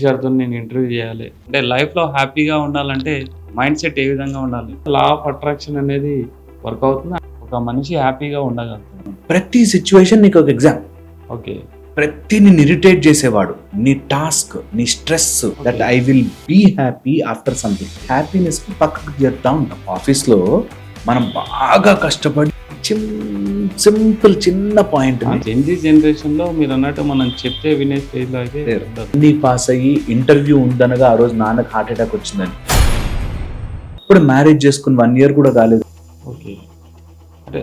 గారితో నేను ఇంటర్వ్యూ చేయాలి అంటే లైఫ్లో హ్యాపీగా ఉండాలంటే మైండ్ సెట్ ఏ విధంగా ఉండాలి, లా ఆఫ్ అట్రాక్షన్ అనేది వర్క్ అవుతుంది, ఒక మనిషి హ్యాపీగా ఉండగలుగుతాడు. ప్రతి సిచ్యువేషన్ నీకు ఒక ఎగ్జామ్. ఓకే, ప్రతి నిన్ను ఇరిటేట్ చేసేవాడు నీ టాస్క్, నీ stress, that I will be happy after something. Happiness కి పక్కకు జరుపుతా ఉంటాం. ఆఫీస్ లో మనం బాగా కష్టపడి సింపుల్ చిన్న పాయింట్ జెన్జీ జనరేషన్ లో మీరు అన్నట్టు మనం చెప్తే వినే స్టేజ్ లో అయితే నీ పాస్ అయ్యి ఇంటర్వ్యూ ఉందనగా ఆ రోజు నాన్నకు హార్ట్ అటాక్ వచ్చిందని. ఇప్పుడు మ్యారేజ్ చేసుకుని 1 year కూడా కాలేదు. ఓకే,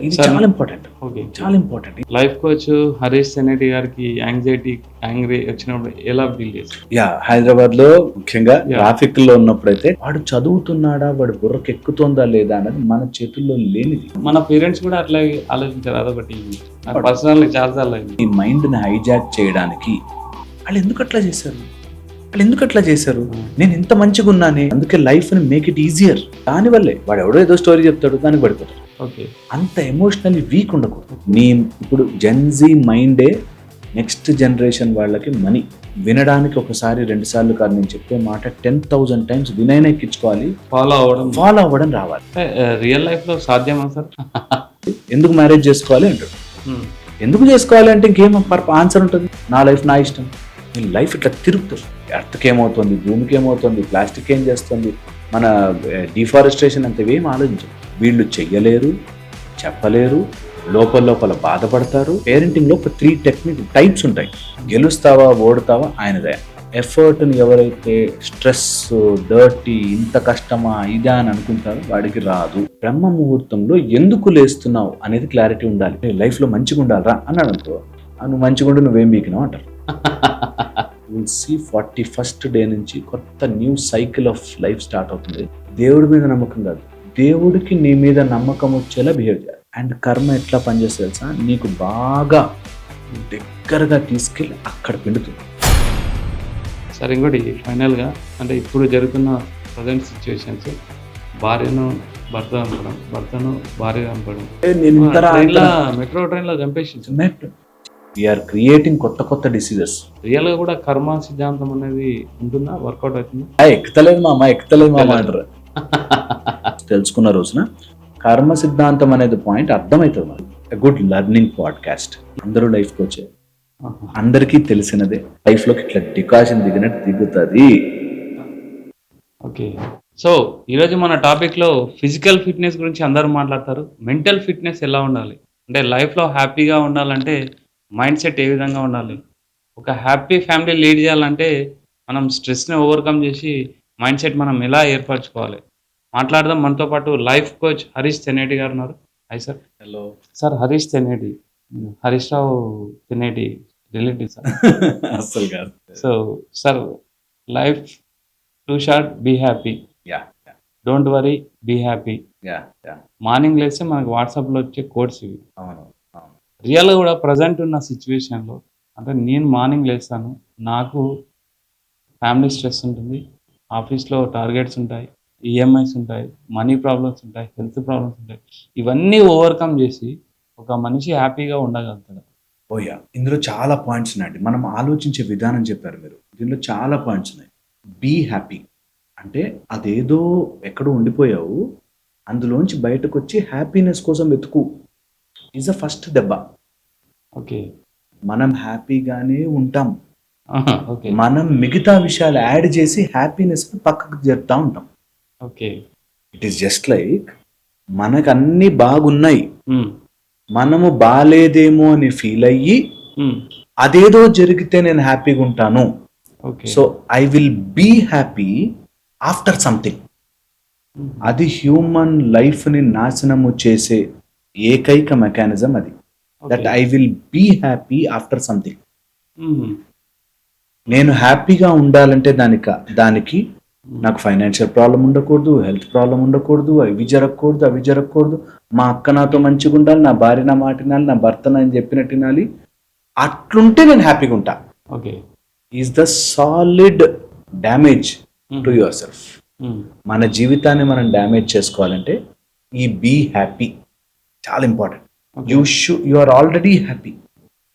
ఇది చాలా ఇంపార్టెంట్. ఓకే, చాలా ఇంపార్టెంట్. లైఫ్ కోచ్ హరీష్ సెనేటి గారికి యాంగ్రీ వచ్చినప్పుడు ఎలా ఫీల్ చేస్తారు? హైదరాబాద్ లో ముఖ్యంగా ట్రాఫిక్ లో ఉన్నప్పుడైతే వాడు చదువుతున్నాడా, వాడు బుర్రకు ఎక్కుతుందా లేదా అన్నది మన చేతుల్లో లేనిది. మన పేరెంట్స్ కూడా అట్లా ఆలోచించారు. అదొకటి పర్సనల్ చాలా ఈ మైండ్ ని హైజాక్ చేయడానికి వాళ్ళు ఎందుకు అట్లా చేశారు? నేను ఇంత మంచిగా ఉన్నానే, అందుకే లైఫ్ ని మేక్ ఇట్ ఈజియర్. దానివల్లే వాడు ఎవడో ఏదో స్టోరీ చెప్తాడు, దానికి పడిపోతాడు. అంత ఎమోషనల్లీ వీక్ ఉండకూడదు. నీ ఇప్పుడు జెన్జీ మైండే నెక్స్ట్ జనరేషన్ వాళ్ళకి మనీ వినడానికి ఒకసారి 2 సార్లు కాదు, నేను చెప్పే మాట 10,000 times వినైనా ఎక్కించుకోవాలి, ఫాలో అవ్వడం రావాలి. రియల్ లైఫ్ లో సాధ్యమా సార్? ఎందుకు మ్యారేజ్ చేసుకోవాలి అంటాడు. ఎందుకు చేసుకోవాలి అంటే ఇంకేం ఆన్సర్ ఉంటుంది, నా లైఫ్ నా ఇష్టం. నీ లైఫ్ ఇట్లా తిరుగుతుంది. ఎర్త్కి ఏమవుతుంది, భూమికి ఏమవుతుంది, ప్లాస్టిక్ ఏం చేస్తుంది, మన డిఫారెస్టేషన్ అంత ఏం ఆలోచించం. వీళ్ళు చెయ్యలేరు, చెప్పలేరు, లోపల బాధపడతారు. పేరెంటింగ్ లో ఒక 3 టైప్స్ ఉంటాయి. గెలుస్తావా ఓడుతావా ఆయనదే. ఎఫర్ట్ని ఎవరైతే స్ట్రెస్, డర్టీ, ఇంత కష్టమా ఇదా అని అనుకుంటారో వాడికి రాదు. బ్రహ్మ ముహూర్తంలో ఎందుకు లేస్తున్నావు అనేది క్లారిటీ ఉండాలి. లైఫ్ లో మంచిగా ఉండాలరా అన్నాడు అనుకో, నువ్వు మంచిగా ఉండి నువ్వేం బీకినావు అంటారు. 41st డే నుంచి కొత్త new cycle of life start అవుతుంది. దేవుడి మీద నమ్మకం కాదు, దేవుడికి నీ మీద నమ్మకం వచ్చేలా బిహేవ్ చేయాలి. అండ్ కర్మ ఎట్లా పనిచేస్తుంది తెలుసా, నీకు బాగా దగ్గరగా తీసుకెళ్ళి అక్కడ పిండుతుంది. సరే, ఇంకోటి ఫైనల్గా అంటే ఇప్పుడు జరుగుతున్న ప్రజెంట్ సిచ్యువేషన్స్, భార్యను భర్త చంపడం, భర్తను భార్య చంపడం, మెట్రో ట్రైన్లో చంపేసి వీఆర్ క్రియేటింగ్ కొత్త డిసీజెస్. రియల్ గా కూడా కర్మ సిద్ధాంతం అనేది ఉంటుందా, వర్కౌట్ అవుతుంది? ఎక్కుతలేదు మామ అంటారు. తెలుసుకున్న రోజున కర్మ సిద్ధాంతం అనేది పాయింట్ అర్థమవుతుంది మనకి. Good learning podcast. అందరూ లైఫ్కి వచ్చే అందరికీ తెలిసినదే, లైఫ్ లోకి ఇట్లా డికాషన్ దిగినట్టు దిగుతుంది. ఓకే, సో ఈరోజు మన టాపిక్ లో ఫిజికల్ ఫిట్నెస్ గురించి అందరూ మాట్లాడతారు. మెంటల్ ఫిట్నెస్ ఎలా ఉండాలి అంటే లైఫ్ లో హ్యాపీగా ఉండాలంటే మైండ్ సెట్ ఏ విధంగా ఉండాలి, ఒక హ్యాపీ ఫ్యామిలీ లీడ్ చేయాలంటే మనం స్ట్రెస్ని ఓవర్కమ్ చేసి మైండ్ సెట్ మనం ఎలా ఏర్పరచుకోవాలి మాట్లాడదాం. మనతో పాటు లైఫ్ కోచ్ హరీష్ తెనేటి గారు ఉన్నారు. Hi sir. Hello sir. Harish Teneti, Harish Rao Teneti relative sir. అసలు కాదు. So sir, life too short, be happy, don't worry, be happy. Morning లేస్తే మనకు వాట్సాప్లో వచ్చే కోడ్స్ ఇవి. రియల్గా కూడా ప్రజెంట్ ఉన్న సిచ్యువేషన్లో అంటే నేను మార్నింగ్ లేస్తాను, నాకు ఫ్యామిలీ స్ట్రెస్ ఉంటుంది, ఆఫీస్లో టార్గెట్స్ ఉంటాయి, ఈఎంఐస్ ఉంటాయి, మనీ ప్రాబ్లమ్స్ ఉంటాయి, హెల్త్ ప్రాబ్లమ్స్ ఉంటాయి. ఇవన్నీ ఓవర్కమ్ చేసి ఒక మనిషి హ్యాపీగా ఉండగలుగుతాడు. ఓయా, ఇందులో చాలా పాయింట్స్ ఉన్నాయండి. మనం ఆలోచించే విధానం చెప్పారు మీరు. దీనిలో చాలా పాయింట్స్ ఉన్నాయి. బీ హ్యాపీ అంటే అదేదో ఎక్కడో ఉండిపోయావు, అందులోంచి బయటకు వచ్చి హ్యాపీనెస్ కోసం వెతుకు ఈజ్ ద ఫస్ట్ దెబ్బ. ఓకే, మనం హ్యాపీగానే ఉంటాం. ఓకే, మనం మిగతా విషయాలు యాడ్ చేసి హ్యాపీనెస్ పక్కకు జరుపుతా ఉంటాం. Okay, it is just like మనకు అన్ని బాగున్నాయి, మనము బాలేదేమో అని ఫీల్ అయ్యి అదేదో జరిగితే నేను హ్యాపీగా ఉంటాను, so I will be happy after something. అది హ్యూమన్ లైఫ్ ని నాశనము చేసే ఏకైక మెకానిజం అది. That I will be happy after something. నేను హ్యాపీగా ఉండాలంటే దానికి నాకు ఫైనాన్షియల్ ప్రాబ్లం ఉండకూడదు, హెల్త్ ప్రాబ్లం ఉండకూడదు, అవి జరగకూడదు. మా అక్క నాతో మంచిగా ఉండాలి, నా భార్య నా మాట వినాలి, నా భర్త నేను చెప్పినట్టు వినాలి. అట్లుంటే నేను హ్యాపీగా ఉంటా. Okay, is the solid damage to yourself. మన జీవితాన్ని మనం డ్యామేజ్ చేసుకోవాలంటే ఈ బీ హ్యాపీ చాలా important. You are already happy.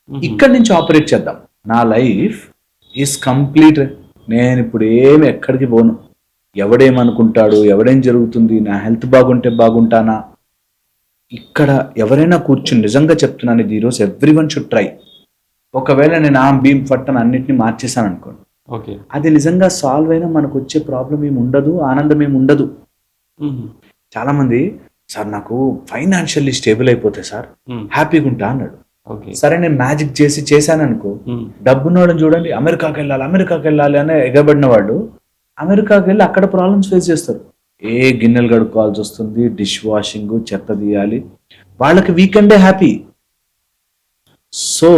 ఇక్కడి నుంచి ఆపరేట్ చేద్దాం. నా లైఫ్ ఈజ్ కంప్లీట్. నేను ఇప్పుడు ఏమి ఎక్కడికి పోను, ఎవడేమనుకుంటాడు, ఎవడేం జరుగుతుంది, నా హెల్త్ బాగుంటే బాగుంటానా. ఇక్కడ ఎవరైనా కూర్చుని, నిజంగా చెప్తున్నాను ఇది ఈరోజు ఎవ్రీవన్ షుడ్ ట్రై. ఒకవేళ నేను ఆ భీమ్ ఫట్టను అన్నింటినీ మార్చేసాను అనుకోండి, ఓకే. అది నిజంగా సాల్వ్ అయినా మనకు వచ్చే ప్రాబ్లం ఏమి ఉండదు, ఆనందం ఏమి ఉండదు. చాలామంది సార్ నాకు ఫైనాన్షియల్లీ స్టేబుల్ అయిపోతే సార్ హ్యాపీగా ఉంటా అన్నాడు. సరే నేను మ్యాజిక్ చేశాను అనుకో, డబ్బున్నోడని చూడండి అమెరికాకి వెళ్ళాలి అని ఎగబడిన వాడు అమెరికాకి వెళ్ళి అక్కడ ప్రాబ్లమ్స్ ఫేస్ చేస్తారు. గిన్నెలు కడుక్కోవాల్సి వస్తుంది, డిష్ వాషింగ్, చెత్త తీయాలి, వాళ్ళకి వీకెండే హ్యాపీ. సో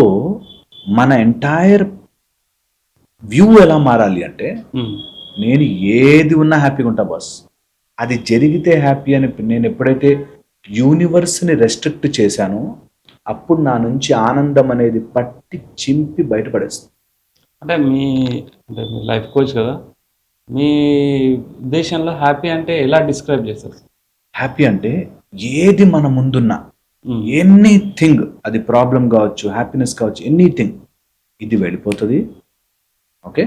మన ఎంటైర్ వ్యూ ఎలా మారాలి అంటే, నేను ఏది ఉన్నా హ్యాపీగా ఉంటా బాస్, అది జరిగితే హ్యాపీ అని నేను ఎప్పుడైతే యూనివర్స్ని రెస్ట్రిక్ట్ చేశానో అప్పుడు నా నుంచి ఆనందం అనేది పట్టి చింపి బయటపడేస్తుంది. అంటే మీ లైఫ్ కోచ్ కదా, మీ ఉద్దేశంలో హ్యాపీ అంటే ఎలా డిస్క్రైబ్ చేస్తారు? హ్యాపీ అంటే ఏది మన ముందున్నా, ఎనీథింగ్, అది ప్రాబ్లం కావచ్చు, హ్యాపీనెస్ కావచ్చు, ఎనీథింగ్, ఇది వెళ్ళిపోతుంది. ఓకే,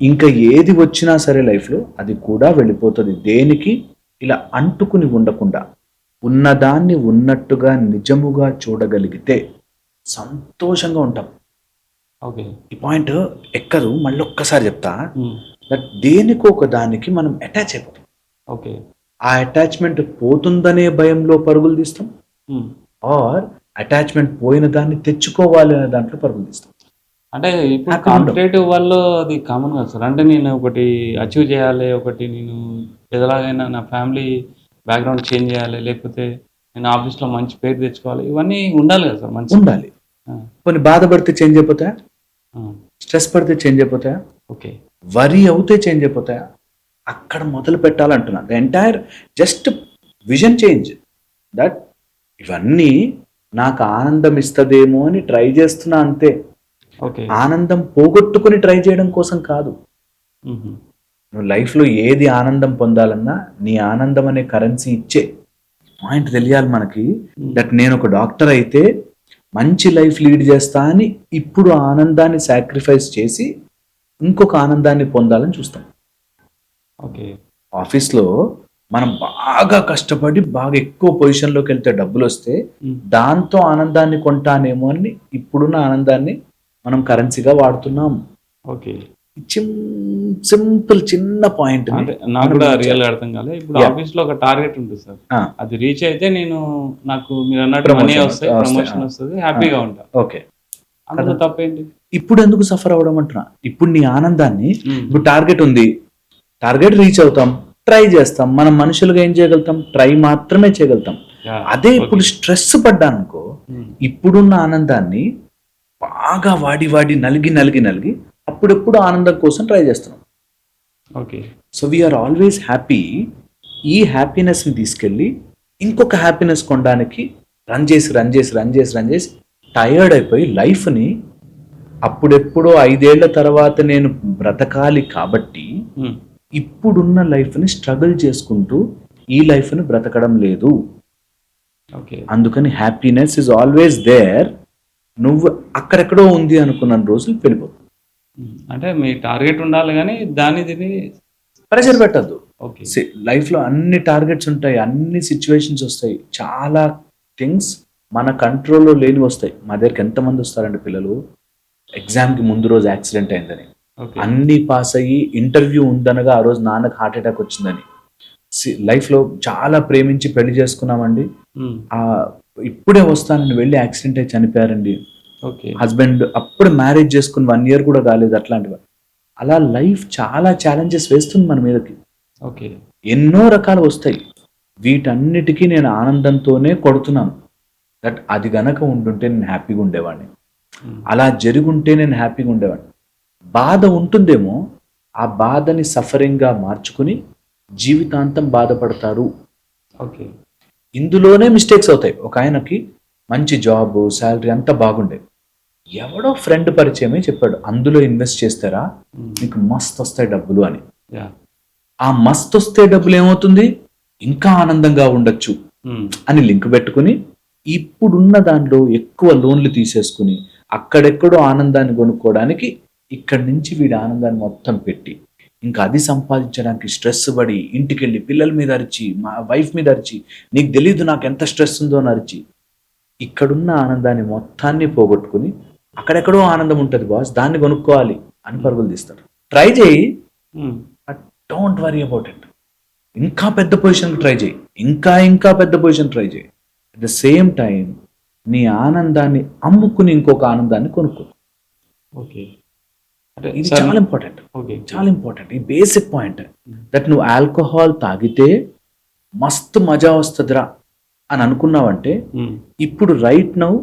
ఇంకా ఏది వచ్చినా సరే లైఫ్లో అది కూడా వెళ్ళిపోతుంది. దేనికి ఇలా అంటుకుని ఉండకుండా ఉన్నదాన్ని ఉన్నట్టుగా నిజముగా చూడగలిగితే సంతోషంగా ఉంటాం. ఓకే, ఈ పాయింట్ ఎక్కదు, మళ్ళీ ఒక్కసారి చెప్తా. దట్ దేనికో ఒక దానికి మనం అటాచ్ అయిపోతాం. ఓకే, ఆ అటాచ్మెంట్ పోతుందనే భయంలో పరుగులు తీస్తాం, ఆర్ అటాచ్మెంట్ పోయిన దాన్ని తెచ్చుకోవాలి అనే దాంట్లో పరుగులు తీస్తాం. అంటే ఇప్పుడు కాంపిటేటివ్ వాళ్ళు అది కామన్ కదా సార్. అంటే నేను ఒకటి అచీవ్ చేయాలి, ఒకటి నేను ఎలాగైనా నా ఫ్యామిలీ బ్యాక్గ్రౌండ్ చేంజ్ చేయాలి, లేకపోతే నేను ఆఫీస్లో మంచి పేరు తెచ్చుకోవాలి, ఇవన్నీ ఉండాలి కదా సార్. మంచి ఉండాలి. కొన్ని బాధపడితే చేంజ్ అయిపోతాయా? స్ట్రెస్ పడితే చేంజ్ అయిపోతాయా? ఓకే, వరీ అవుతే చేంజ్ అయిపోతాయా? అక్కడ మొదలు పెట్టాలంటున్నా. The entire just vision change, that ఇవన్నీ నాకు ఆనందం ఇస్తుందేమో అని ట్రై చేస్తున్నా అంతే. ఓకే, ఆనందం పోగొట్టుకుని ట్రై చేయడం కోసం కాదు. నువ్వు లైఫ్లో ఏది ఆనందం పొందాలన్నా నీ ఆనందం అనే కరెన్సీ ఇచ్చే పాయింట్ తెలియాలి మనకి. దట్ నేను ఒక డాక్టర్ అయితే మంచి లైఫ్ లీడ్ చేస్తా అని ఇప్పుడు ఆనందాన్ని సాక్రిఫైస్ చేసి ఇంకొక ఆనందాన్ని పొందాలని చూస్తాం. ఓకే, ఆఫీస్లో మనం బాగా కష్టపడి బాగా ఎక్కువ పొజిషన్లోకి వెళ్తే డబ్బులు వస్తే దాంతో ఆనందాన్ని కొంటానేమో అని ఇప్పుడున్న ఆనందాన్ని మనం కరెన్సీగా వాడుతున్నాం. ఓకే, సింపుల్ చిన్న పాయింట్. నాకు కూడా రియల్ అర్థం కాలేదు. ఇప్పుడు ఆఫీస్ లో ఒక టార్గెట్ ఉంటుంది సార్, అది రీచ్ అయితే నాకు మీరు అన్నట్టు మనీ వస్తాయి, ప్రమోషన్ వస్తుంది, హ్యాపీగా ఉంటా. ఓకే, అందులో తప్పేంటి? ఇప్పుడు ఎందుకు సఫర్ అవ్వడం అంటున్నా. ఇప్పుడు నీ ఆనందాన్ని, ఇప్పుడు టార్గెట్ ఉంది, టార్గెట్ రీచ్ అవుతాం, ట్రై చేస్తాం. మనం మనుషులుగా ఏం చేయగలుగుతాం? ట్రై మాత్రమే చేయగలుగుతాం. అదే ఇప్పుడు స్ట్రెస్ పడ్డానుకో, ఇప్పుడున్న ఆనందాన్ని బాగా వాడి నలిగి అప్పుడెప్పుడు ఆనందం కోసం ట్రై చేస్తున్నాం. Okay, so we are always happy. ఈ హ్యాపీనెస్ని తీసుకెళ్ళి ఇంకొక హ్యాపీనెస్ కొనడానికి రన్ చేసి టయర్డ్ అయిపోయి లైఫ్ని అప్పుడెప్పుడో 5 ఏళ్ల తర్వాత నేను బ్రతకాలి కాబట్టి ఇప్పుడున్న లైఫ్ని స్ట్రగుల్ చేసుకుంటూ ఈ లైఫ్ని బ్రతకడం లేదు. అందుకని హ్యాపీనెస్ ఇస్ ఆల్వేస్ దేర్. నువ్వు అక్కడెక్కడో ఉంది అనుకున్న రోజులు వెళ్ళిపోతుంది. అంటే మీ టార్గెట్ ఉండాలి కానీ దీన్ని ప్రెషర్ పెట్టద్దు. లైఫ్లో అన్ని టార్గెట్స్ ఉంటాయి, అన్ని సిచ్యువేషన్స్ వస్తాయి, చాలా థింగ్స్ మన కంట్రోల్లో లేని వస్తాయి. మా దగ్గరికి ఎంతమంది వస్తారంటే పిల్లలు, ఎగ్జామ్కి ముందు రోజు యాక్సిడెంట్ అయిందని, అన్ని పాస్ అయ్యి ఇంటర్వ్యూ ఉందనగా ఆ రోజు నాన్నకు హార్ట్ అటాక్ వచ్చిందని, లైఫ్లో చాలా ప్రేమించి పెళ్లి చేసుకున్నామండి, ఇప్పుడే వస్తానని వెళ్ళి యాక్సిడెంట్ అయి చనిపోయారండి, హస్బెండ్ అప్పుడు మ్యారేజ్ చేసుకుని 1 year కూడా కాలేదు, అట్లాంటివి. అలా లైఫ్ చాలా ఛాలెంజెస్ వేస్తుంది మన మీదకి. ఎన్నో రకాలు వస్తాయి. వీటన్నిటికీ నేను ఆనందంతోనే కొడుతున్నాను. దట్ అది గనక ఉంటుంటే నేను హ్యాపీగా ఉండేవాడిని, అలా జరుగుంటే నేను హ్యాపీగా ఉండేవాడిని. బాధ ఉంటుందేమో, ఆ బాధని సఫరింగ్గా మార్చుకుని జీవితాంతం బాధపడతారు. ఇందులోనే మిస్టేక్స్ అవుతాయి. ఒక ఆయనకి మంచి జాబ్, శాలరీ అంతా బాగుండే, ఎవడో ఫ్రెండ్ పరిచయమే చెప్పాడు, అందులో ఇన్వెస్ట్ చేస్తారా మీకు మస్తు వస్తాయి డబ్బులు అని. ఆ మస్తు వస్తే డబ్బులు ఏమవుతుంది, ఇంకా ఆనందంగా ఉండొచ్చు అని లింక్ పెట్టుకుని ఇప్పుడున్న దాంట్లో ఎక్కువ లోన్లు తీసేసుకుని అక్కడెక్కడో ఆనందాన్ని కొనుక్కోవడానికి ఇక్కడి నుంచి వీడి ఆనందాన్ని మొత్తం పెట్టి ఇంకా అది సంపాదించడానికి స్ట్రెస్ పడి ఇంటికి వెళ్ళి పిల్లల మీద అరిచి మా వైఫ్ మీద అరిచి నీకు తెలీదు నాకు ఎంత స్ట్రెస్ ఉందో అని అరిచి ఇక్కడున్న ఆనందాన్ని మొత్తాన్ని పోగొట్టుకుని అక్కడెక్కడో ఆనందం ఉంటుంది బాస్, దాన్ని కొనుక్కోవాలి అని పరుగులు తీస్తారు. ట్రై చేయి, డోంట్ వరీ అబౌట్ ఇట్. ఇంకా పెద్ద పొజిషన్ ట్రై చేయి, ఇంకా పెద్ద పొజిషన్ ట్రై చేయి. అట్ ద సేమ్ టైం నీ ఆనందాన్ని అమ్ముకుని ఇంకొక ఆనందాన్ని కొనుక్కో. ఓకే, ఇది చాలా ఇంపార్టెంట్, చాలా ఇంపార్టెంట్. ఈ బేసిక్ పాయింట్ దట్ నువ్వు ఆల్కహాల్ తాగితే మస్తు మజా వస్తుందిరా అని అనుకున్నావంటే ఇప్పుడు రైట్ నువ్వు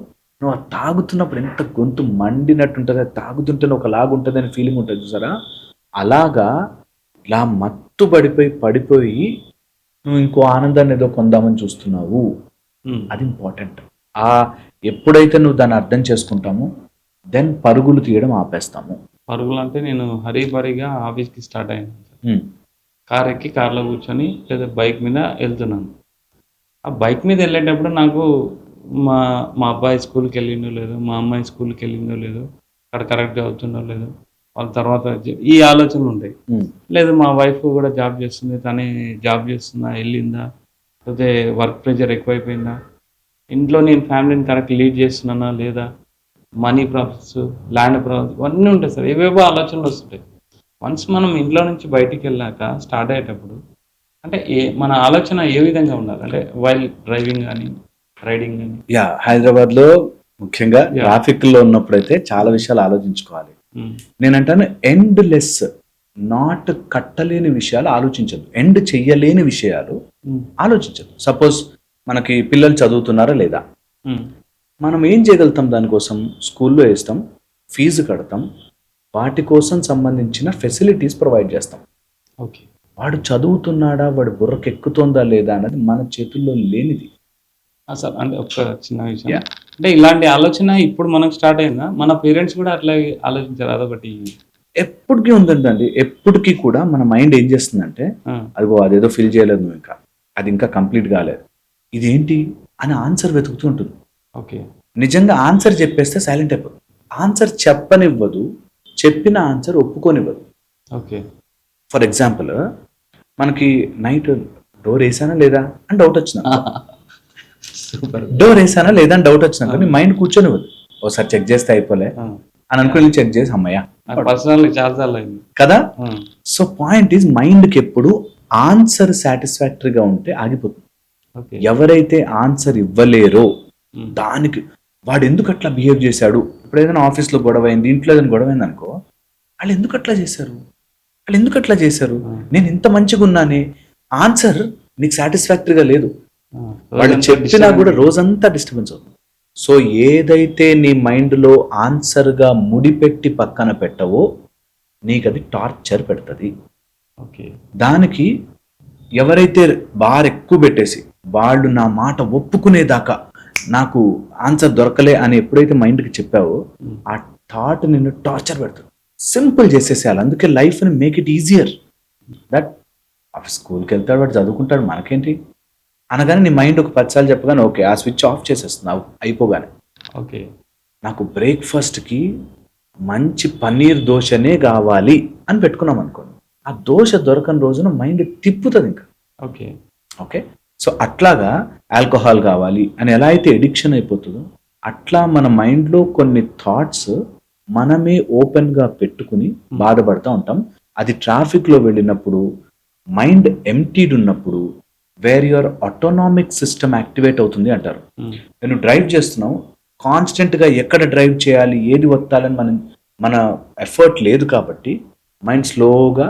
అది తాగుతున్నప్పుడు ఎంత గొంతు మండినట్టు ఉంటుంది, అది తాగుతుంటే ఒకలాగా ఉంటుంది అని ఫీలింగ్ ఉంటుంది చూసారా, అలాగా ఇలా మత్తు పడిపోయి నువ్వు ఇంకో ఆనందాన్ని ఏదో పొందామని చూస్తున్నావు. అది ఇంపార్టెంట్. ఎప్పుడైతే నువ్వు దాన్ని అర్థం చేసుకుంటామో దెన్ పరుగులు తీయడం ఆపేస్తాము. పరుగులు అంటే నేను హరీబరీగా ఆఫీస్కి స్టార్ట్ అయ్యాను. కార్ ఎక్కి కార్లో కూర్చొని లేదా బైక్ మీద వెళ్తున్నాను. ఆ బైక్ మీద వెళ్ళేటప్పుడు నాకు మా అబ్బాయి స్కూల్కి వెళ్ళిందో లేదో, మా అమ్మాయి స్కూల్కి వెళ్ళిందో లేదో, అక్కడ కరెక్ట్గా అవుతుందో లేదో, వాళ్ళ తర్వాత ఈ ఆలోచనలు ఉంటాయి. లేదు మా వైఫ్ కూడా జాబ్ చేస్తుంది, తనే జాబ్ చేస్తుందా, వెళ్ళిందా, లేకపోతే వర్క్ ప్రెషర్ ఎక్కువైపోయిందా, ఇంట్లో నేను ఫ్యామిలీని కరెక్ట్ లీడ్ చేస్తున్నానా లేదా, మనీ ప్రాబ్లమ్స్, ల్యాండ్ ప్రాబ్లమ్స్, ఇవన్నీ ఉంటాయి సార్. ఏవేవో ఆలోచనలు వస్తుంటాయి. వన్స్ మనం ఇంట్లో నుంచి బయటికి వెళ్ళాక స్టార్ట్ అయ్యేటప్పుడు అంటే మన ఆలోచన ఏ విధంగా ఉండాలి అంటే వైల్ డ్రైవింగ్ కానీ రైడింగ్ కానీ. హైదరాబాద్లో ముఖ్యంగా ట్రాఫిక్ లో ఉన్నప్పుడైతే చాలా విషయాలు ఆలోచించుకోవాలి. నేనంటాను ఎండ్ లెస్, నాట్ కట్టలేని విషయాలు ఆలోచించదు, ఎండ్ చెయ్యలేని విషయాలు ఆలోచించదు. సపోజ్ మనకి పిల్లలు చదువుతున్నారా లేదా, మనం ఏం చేయగలుగుతాం దానికోసం? స్కూల్లో వేస్తాం, ఫీజు కడతాం, వాటి కోసం సంబంధించిన ఫెసిలిటీస్ ప్రొవైడ్ చేస్తాం. ఓకే, వాడు చదువుతున్నాడా, వాడు బుర్రకు ఎక్కుతుందా లేదా అన్నది మన చేతుల్లో లేనిది. సార్ అంటే ఒక చిన్న విషయం అంటే ఇలాంటి ఆలోచన ఇప్పుడు మనకు స్టార్ట్ అయిందా? మన పేరెంట్స్ కూడా అట్లా ఆలోచించారు. అదొకటి ఎప్పటికీ ఉందండి. ఎప్పటికీ కూడా మన మైండ్ ఏం చేస్తుందంటే అదేదో ఫిల్ చేయలేదు నువ్వు, ఇంకా అది ఇంకా కంప్లీట్ కాలేదు, ఇదేంటి అని ఆన్సర్ వెతుకుతూ ఉంటుంది. ఓకే, నిజంగా ఆన్సర్ చెప్పేస్తే సైలెంట్ అయిపోతుంది. ఆన్సర్ చెప్పనివ్వదు, చెప్పిన ఆన్సర్ ఒప్పుకోనివ్వదు. ఓకే, ఫర్ ఎగ్జాంపుల్ మనకి నైట్ డోర్ వేసానా లేదా అని డౌట్ వచ్చింది, డోర్ వేసానా లేదా అని డౌట్ వచ్చినా కానీ మైండ్ కూర్చొనివ్వదు. ఒకసారి చెక్ చేస్తే అయిపోలే అని అనుకుని చెక్ చేసి అమ్మయ్యా కదా. సో పాయింట్ ఈజ్ మైండ్కి ఎప్పుడు ఆన్సర్ సాటిస్ఫాక్టరీగా ఉంటే ఆగిపోతుంది. ఎవరైతే ఆన్సర్ ఇవ్వలేరో దానికి వాడు ఎందుకు అట్లా బిహేవ్ చేశాడు, ఇప్పుడు ఏదైనా ఆఫీస్లో గొడవ అయింది, ఇంట్లో ఏదైనా గొడవ అయింది అనుకో, వాళ్ళు ఎందుకు అట్లా చేశారు, నేను ఇంత మంచిగా ఉన్నానే, ఆన్సర్ నీకు సాటిస్ఫాక్టరీగా లేదు, వాళ్ళు చెప్పినా కూడా రోజంతా డిస్టర్బెన్స్ అవుతుంది. సో ఏదైతే నీ మైండ్లో ఆన్సర్గా ముడిపెట్టి పక్కన పెట్టవో నీకు అది టార్చర్ పెడుతుంది. దానికి ఎవరైతే బార్ ఎక్కువ పెట్టేసి వాళ్ళు నా మాట ఒప్పుకునేదాకా నాకు ఆన్సర్ దొరకలే అని ఎప్పుడైతే మైండ్కి చెప్పావో ఆ థాట్ నిన్ను టార్చర్ పెడుతుంది. సింపుల్ చేసేసేయాలి. అందుకే లైఫ్ని మేక్ ఇట్ ఈజియర్. దట్ స్కూల్కి వెళ్తాడు, వాడు చదువుకుంటాడు, మనకేంటి అనగానే నీ మైండ్ ఒక 10 సార్లు చెప్పగానే ఓకే ఆ స్విచ్ ఆఫ్ చేసేస్తున్నావు అయిపోగానే. ఓకే, నాకు బ్రేక్ఫాస్ట్కి మంచి పన్నీర్ దోశనే కావాలి అని పెట్టుకున్నాం అనుకోండి, ఆ దోశ దొరకని రోజున మైండ్ తిప్పుతుంది ఇంకా. ఓకే ఓకే సో అట్లాగా ఆల్కహాల్ కావాలి అని ఎలా అయితే ఎడిక్షన్ అయిపోతుందో అట్లా మన మైండ్లో కొన్ని థాట్స్ మనమే ఓపెన్గా పెట్టుకుని బాధపడుతూ ఉంటాం. అది ట్రాఫిక్లో వెళ్ళినప్పుడు, మైండ్ ఎంప్టీడ్ ఉన్నప్పుడు, where your autonomic system activate అవుతుంది అంటారు. నేను డ్రైవ్ చేస్తున్నావు, కాన్స్టెంట్గా ఎక్కడ డ్రైవ్ చేయాలి, ఏది వత్తాలని మన ఎఫర్ట్ లేదు కాబట్టి మైండ్ స్లోగా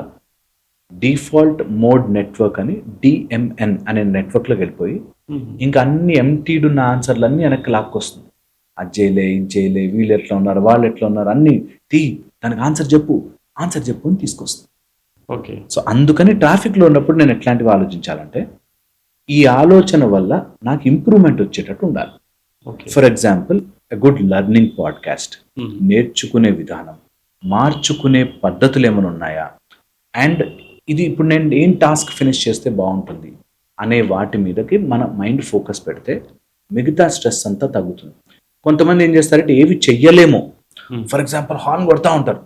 డిఫాల్ట్ మోడ్ నెట్వర్క్ అని DMN అనే నెట్వర్క్లోకి వెళ్ళిపోయి ఇంకా అన్ని ఎంటీడ్ ఉన్న ఆన్సర్లన్నీ వెనక్కి లాక్కొస్తుంది. అది చేయలే, ఇది చేయలే, వీళ్ళు ఎట్లా ఉన్నారు, వాళ్ళు ఎట్లా ఉన్నారు, అన్ని దానికి ఆన్సర్ చెప్పు అని తీసుకొస్తుంది. ఓకే, సో అందుకని ట్రాఫిక్లో ఉన్నప్పుడు నేను ఎట్లాంటివి ఆలోచించాలంటే ఈ ఆలోచన వల్ల నాకు ఇంప్రూవ్మెంట్ వచ్చేటట్టు ఉండాలి. For example good learning podcast, నేర్చుకునే విధానం, మార్చుకునే పద్ధతులు ఏమైనా ఉన్నాయా, అండ్ ఇది ఇప్పుడు నేను ఏం టాస్క్ ఫినిష్ చేస్తే బాగుంటుంది అనే వాటి మీదకి మన మైండ్ ఫోకస్ పెడితే మిగతా స్ట్రెస్ అంతా తగ్గుతుంది. కొంతమంది ఏం చేస్తారంటే ఏవి చెయ్యలేమో, ఫర్ ఎగ్జాంపుల్ హార్న్ కొడతా ఉంటారు,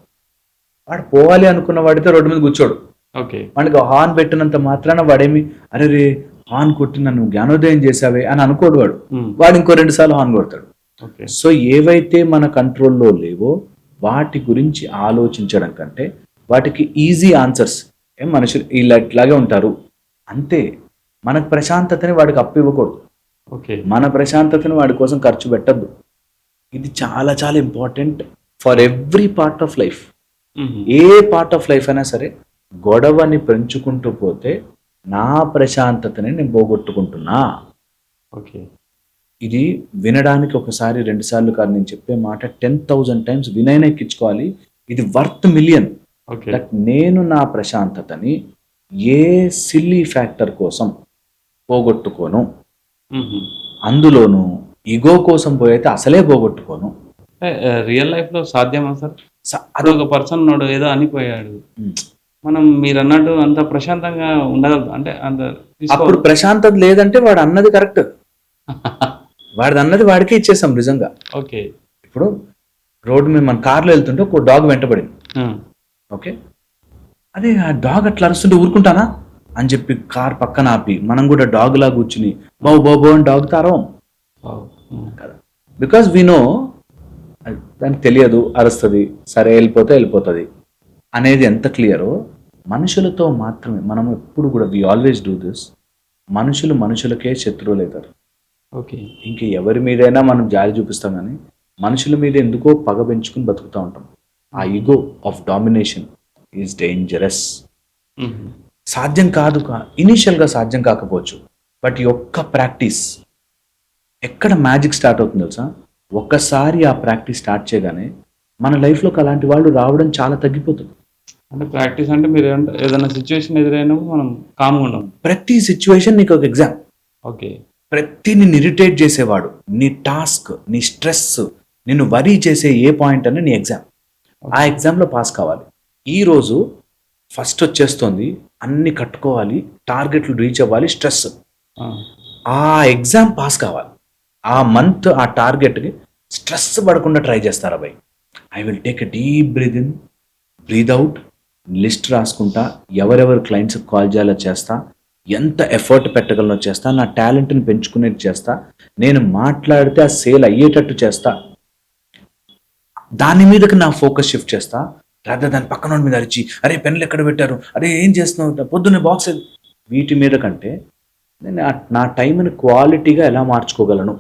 వాడు పోవాలి అనుకున్న వాడితే రోడ్డు మీద కూర్చోడు. ఓకే. వాడికి హార్న్ పెట్టినంత మాత్రాన వాడేమి అరే రే హార్న్ కొట్టి నన్ను జ్ఞానోదయం చేసావే అని అనుకోడు వాడు. వాడు ఇంకో 2 సార్లు హార్న్ కొడతాడు. సో ఏవైతే మన కంట్రోల్లో లేవో వాటి గురించి ఆలోచించడం కంటే వాటికి ఈజీ ఆన్సర్స్, మనుషులు ఇట్లాగే ఉంటారు అంతే. మనకు ప్రశాంతతని వాడికి అప్పు ఇవ్వకూడదు. మన ప్రశాంతతని వాడి కోసం ఖర్చు పెట్టద్దు. ఇది చాలా చాలా important for every part of life. A part of life అయినా సరే గొడవని పెంచుకుంటూ పోతే నా ప్రశాంతతని నేను పోగొట్టుకుంటున్నా. ఓకే. ఇది వినడానికి ఒకసారి 2 సార్లు కాదు, నేను చెప్పే మాట 10,000 టైమ్స్ వినైనా ఎక్కించుకోవాలి. ఇది వర్త్ మిలియన్. దట్ నేను నా ప్రశాంతతని ఏ సిల్లీ ఫ్యాక్టర్ కోసం పోగొట్టుకోను, అందులోనూ ఈగో కోసం పోయితే అసలే పోగొట్టుకోను. రియల్ లైఫ్ లో సాధ్యమా సార్? ఒక పర్సన్ నోడు ఏదో అనిపోయాడు, మనం మీరు అన్నట్టు అంత ప్రశాంతంగా ఉండగలదు అంటే అంత అప్పుడు ప్రశాంతత లేదంటే వాడు అన్నది కరెక్ట్. వాడిది అన్నది వాడికే ఇచ్చేసాం నిజంగా. ఓకే. ఇప్పుడు రోడ్డు మీద మన కార్లో వెళ్తుంటే ఒక డాగ్ వెంటబడింది. ఓకే, అదే ఆ డాగ్ అట్లా అరుస్తుంటే ఊరుకుంటానా అని చెప్పి కార్ పక్కన ఆపి మనం కూడా డాగ్ లా కూర్చుని బాబు బాబు అని డాగ్ తారం కదా. బికాస్ వీ నో దానికి తెలియదు, అరుస్తుంది, సరే వెళ్ళిపోతే వెళ్ళిపోతుంది అనేది ఎంత క్లియరో మనుషులతో మాత్రమే మనం ఎప్పుడు కూడా వి ఆల్వేస్ డూ దిస్. మనుషులు మనుషులకే శత్రువులు అవుతారు. ఓకే. ఇంక ఎవరి మీదైనా మనం జాలి చూపిస్తాం, కానీ మనుషుల మీద ఎందుకో పగ పెంచుకుని బతుకుతూ ఉంటాం. ఆ ego of domination is dangerous. సాధ్యం కాదు, ఇనీషియల్గా సాధ్యం కాకపోవచ్చు, బట్ ఈ ఒక్క ప్రాక్టీస్ ఎక్కడ మ్యాజిక్ స్టార్ట్ అవుతుంది తెలుసా? ఒక్కసారి ఆ ప్రాక్టీస్ స్టార్ట్ చేయగానే మన లైఫ్లోకి అలాంటి వాళ్ళు రావడం చాలా తగ్గిపోతుంది. అంటే ప్రాక్టీస్ అంటే మీరు ఏదైనా సిచ్యువేషన్ ఎదురైనప్పుడు మనం కామ్గా ఉండం. ప్రతి సిచ్యువేషన్ నీకు ఒక ఎగ్జామ్. ఓకే. ప్రతి నిన్ను ఇరిటేట్ చేసేవాడు, నీ టాస్క్, నీ స్ట్రెస్, నిన్ను వరీ చేసే ఏ పాయింట్ అని నీ ఎగ్జామ్. ఆ ఎగ్జామ్లో పాస్ కావాలి. ఈరోజు ఫస్ట్ వచ్చేస్తుంది, అన్ని కట్టుకోవాలి, టార్గెట్లు రీచ్ అవ్వాలి, స్ట్రెస్. ఆ ఎగ్జామ్ పాస్ కావాలి. ఆ మంత్ ఆ టార్గెట్కి స్ట్రెస్ పడకుండా ట్రై చేస్తారా భయ్? I will take a deep breath in, breathe out, list రాసుకుంటా, ఎవరెవరు క్లయింట్స్కి కాల్ చేయాలో చేస్తా, ఎంత ఎఫర్ట్ పెట్టగలనో చేస్తా, నా టాలెంట్ని పెంచుకునేది చేస్తా, నేను మాట్లాడితే ఆ సేల్ అయ్యేటట్టు చేస్తా, దాని మీదకి నా ఫోకస్ షిఫ్ట్ చేస్తా. లేదా దాని పక్కన మీద అరిచి అరే పెన్నులు ఎక్కడ పెట్టారు, అరే ఏం చేస్తున్నావు, పొద్దున్నే బాక్స్, వీటి మీద కంటే నేను నా టైంని క్వాలిటీగా ఎలా మార్చుకోగలను.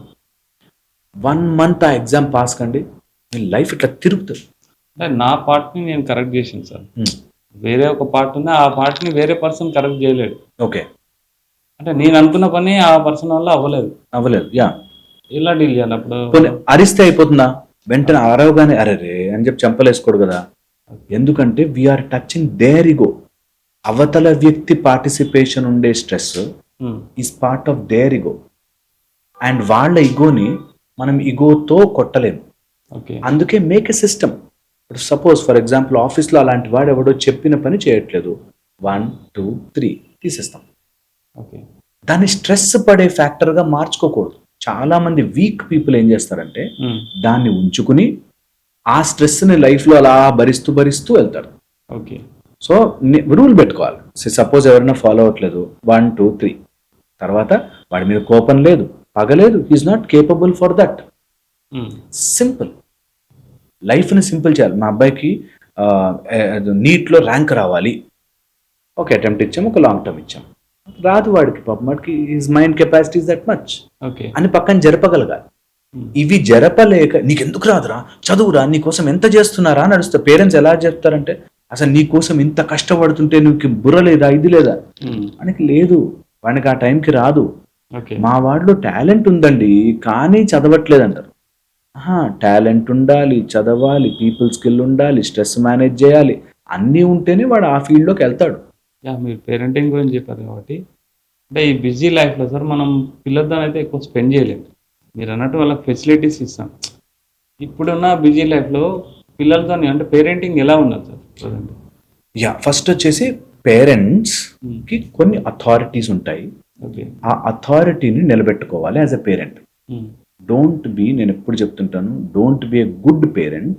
1 month ఆ ఎగ్జామ్ పాస్ కండి, మీ లైఫ్ ఇట్లా తిరుగుతుంది. అంటే నా పార్ట్ని నేను కరెక్ట్ చేసాను సార్. వేరే ఒక పార్ట్ ఉంది, ఆ పార్ట్ని వేరే పర్సన్ కరెక్ట్ చేయలేడు. ఓకే. అంటే నేను అనుకున్న పని ఆ పర్సన్ వల్ల అవ్వలేదు. యా, ఎలా డీల్ చేయాలి? అప్పుడు అరిస్తే అయిపోతుందా? వెంటనే అరవగానే అరే రే అని చెప్పి చంపలేసుకోడు కదా. ఎందుకంటే వీఆర్ టచింగ్ దేర్ ఈగో. అవతల వ్యక్తి పార్టిసిపేషన్ ఉండే stress is part of their ego. And వాళ్ళ ఈగోని మనం ఈగోతో కొట్టలేము. అందుకే మేక్ ఎ సిస్టమ్. ఇప్పుడు సపోజ్ ఫర్ ఎగ్జాంపుల్ ఆఫీస్లో అలాంటి వాడు ఎవడో చెప్పిన పని చేయట్లేదు, 1 2 3 తీసేస్తాం. దాన్ని స్ట్రెస్ పడే ఫ్యాక్టర్గా మార్చుకోకూడదు. చాలా మంది వీక్ పీపుల్ ఏం చేస్తారంటే దాన్ని ఉంచుకుని ఆ స్ట్రెస్ని లైఫ్లో అలా భరిస్తూ వెళ్తారు. ఓకే. సో రూల్ పెట్టుకోవాలి. సపోజ్ ఎవరైనా ఫాలో అవ్వట్లేదు, 1 2 3 తర్వాత వాడి మీద కోపం లేదు, పగలేదు, is not capable for that. Simple లైఫ్ని సింపుల్ చేయాలి. మా అబ్బాయికి నీట్లో ర్యాంక్ రావాలి, ఒక అటెంప్ట్ ఇచ్చాం, ఒక లాంగ్ టర్మ్ ఇచ్చాం, రాదు వాడికి, పాపం వాడికి his mind capacity is that much అని పక్కన జరపగలగాలి. ఇవి జరపలేక నీకెందుకు రాదురా, చదువురా, నీకోసం ఎంత చేస్తున్నారా అని అడుస్తా. పేరెంట్స్ ఎలా చెప్తారంటే అసలు నీకోసం ఇంత కష్టపడుతుంటే నీకు బుర్ర లేదా, ఇది లేదా మనకి లేదు, వాడికి ఆ టైంకి రాదు. మా వాడిలో టాలెంట్ ఉందండి కానీ చదవట్లేదు అంటారు. టాలెంట్ ఉండాలి, చదవాలి, పీపుల్ స్కిల్ ఉండాలి, స్ట్రెస్ మేనేజ్ చేయాలి, అన్నీ ఉంటేనే వాడు ఆ ఫీల్డ్లోకి వెళ్తాడు. మీరు పేరెంటింగ్ గురించి చెప్పారు కాబట్టి, అంటే ఈ బిజీ లైఫ్లో సార్ మనం పిల్లలతో అయితే ఎక్కువ స్పెండ్ చేయలేము. మీరు అన్నట్టు వాళ్ళకి ఫెసిలిటీస్ ఇస్తాం. ఇప్పుడున్న బిజీ లైఫ్లో పిల్లలతో అంటే పేరెంటింగ్ ఎలా ఉన్నది సార్ ప్రజెంట్? ఫస్ట్ వచ్చేసి పేరెంట్స్కి కొన్ని అథారిటీస్ ఉంటాయి. ఆ అథారిటీని నిలబెట్టుకోవాలి as a parent. Don't be, నేను ఎప్పుడు చెప్తుంటాను, don't be a good parent,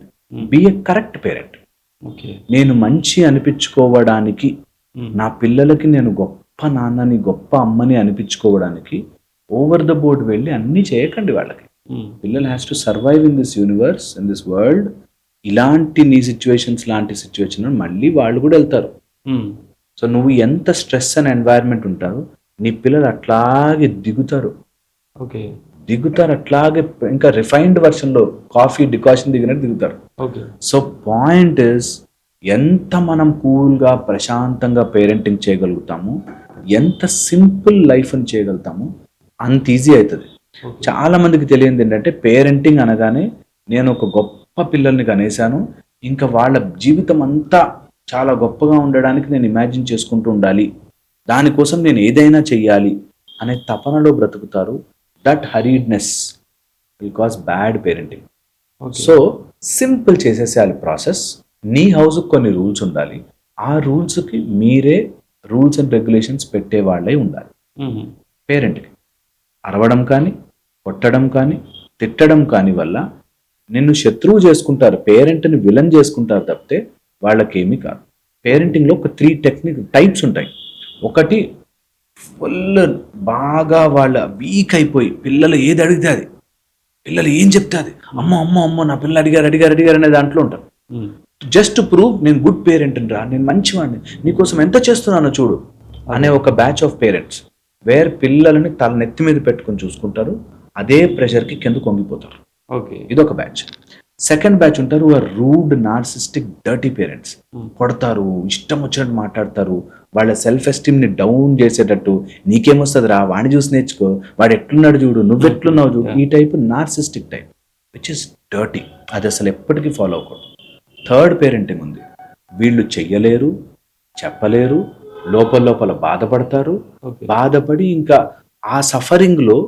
be a correct parent. Okay. నేను మంచి అనిపించుకోవడానికి, నా పిల్లలకి నేను గొప్ప నాన్నని, గొప్ప అమ్మని అనిపించుకోవడానికి ఓవర్ ద బోర్డ్ వెళ్ళి అన్నీ చేయకండి వాళ్ళకి. పిల్లలు has to survive in this universe, in this world. ఇలాంటి నీ సిచ్యువేషన్స్, లాంటి సిచ్యువేషన్ మళ్ళీ వాళ్ళు కూడా వెళ్తారు. సో నువ్వు ఎంత స్ట్రెస్ అండ్ ఎన్వైరన్మెంట్ ఉంటారో నీ పిల్లలు అట్లాగే దిగుతారు. ఓకే. దిగుతారు అట్లాగే, ఇంకా రిఫైన్డ్ వర్షన్లో కాఫీ డికాషన్ దిగినట్టు దిగుతారు. ఓకే. సో పాయింట్ ఇస్, ఎంత మనం కూల్గా ప్రశాంతంగా పేరెంటింగ్ చేయగలుగుతాము, ఎంత సింపుల్ లైఫ్ని చేయగలుగుతాము అంత ఈజీ అవుతుంది. చాలా మందికి తెలియదు ఏంటంటే, పేరెంటింగ్ అనగానే నేను ఒక గొప్ప పిల్లల్ని కనేసాను, ఇంకా వాళ్ళ జీవితం అంతా చాలా గొప్పగా ఉండడానికి నేను ఇమాజిన్ చేసుకుంటూ ఉండాలి, దానికోసం నేను ఏదైనా చెయ్యాలి అనే తపనలో బ్రతుకుతారు. That hurriedness will cause bad parenting. So simple చేసేసేయాలి ప్రాసెస్. నీ హౌస్కి కొన్ని రూల్స్ ఉండాలి, ఆ రూల్స్కి మీరే రూల్స్ అండ్ రెగ్యులేషన్స్ పెట్టే వాళ్ళే ఉండాలి. పేరెంట్కి అరవడం కానీ, కొట్టడం కానీ, తిట్టడం కానీ వల్ల నిన్ను శత్రువు చేసుకుంటారు, పేరెంట్ని విలన్ చేసుకుంటారు తప్పితే వాళ్ళకేమీ కాదు. పేరెంటింగ్లో ఒక 3 టైప్స్ ఉంటాయి. ఒకటి, ఫుల్ బాగా వాళ్ళ వీక్ అయిపోయి పిల్లలు ఏది అడిగితే అది, పిల్లలు ఏం చెప్తే అది, అమ్మో అమ్మో అమ్మో నా పిల్లలు అడిగారు అనే దాంట్లో ఉంటారు. జస్ట్ ప్రూవ్ నేను గుడ్ పేరెంట్ రా, నేను మంచివాడిని, నీకోసం ఎంత చేస్తున్నానో చూడు అనే ఒక బ్యాచ్ ఆఫ్ పేరెంట్స్, వేర్ పిల్లలని తల నెత్తి మీద పెట్టుకొని చూసుకుంటారు, అదే ప్రెషర్కి కింద కొంగిపోతారు. ఓకే. ఇదొక బ్యాచ్. సెకండ్ బ్యాచ్ ఉంటారు రూడ్, నార్సిస్టిక్, డర్టీ పేరెంట్స్. కొడతారు, ఇష్టం వచ్చినట్టు మాట్లాడతారు, వాళ్ళ సెల్ఫ్ ఎస్టీమ్ని డౌన్ చేసేటట్టు, నీకేమొస్తుంది రా, వాడిని చూసి నేర్చుకో, వాడు ఎట్లున్నాడు చూడు, నువ్వెట్లున్నావు చూడు. ఈ type narcissistic type, which is dirty. అది అసలు ఎప్పటికీ ఫాలో అవ్వకూడదు. థర్డ్ పేరెంటింగ్ ఉంది, వీళ్ళు చెయ్యలేరు, చెప్పలేరు, లోపల బాధపడతారు, బాధపడి ఇంకా ఆ సఫరింగ్లో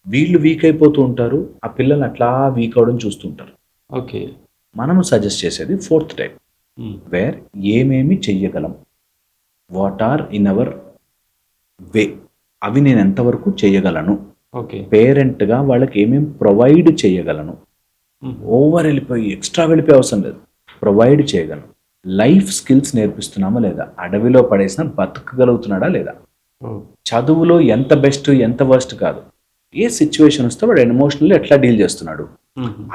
వీళ్ళు వీక్ అయిపోతూ ఉంటారు, ఆ పిల్లల్ని అట్లా వీక్ అవడం చూస్తుంటారు. ఓకే. మనము సజెస్ట్ చేసేది ఫోర్త్ టైప్, వేర్ ఏమేమి చెయ్యగలం, what are in our way, అవి నేను ఎంతవరకు చేయగలను, పేరెంట్గా వాళ్ళకి ఏమేమి ప్రొవైడ్ చేయగలను, ఓవర్ వెళ్ళిపోయి ఎక్స్ట్రా వెళ్ళిపోయే అవసరం లేదు, ప్రొవైడ్ చేయగలను. లైఫ్ స్కిల్స్ నేర్పిస్తున్నామా లేదా, అడవిలో పడేసిన బతకగలుగుతున్నాడా లేదా, చదువులో ఎంత బెస్ట్ ఎంత వర్స్ట్ కాదు, ఏ సిచ్యువేషన్ వస్తే వాడు ఎమోషనల్ ఎట్లా డీల్ చేస్తున్నాడు,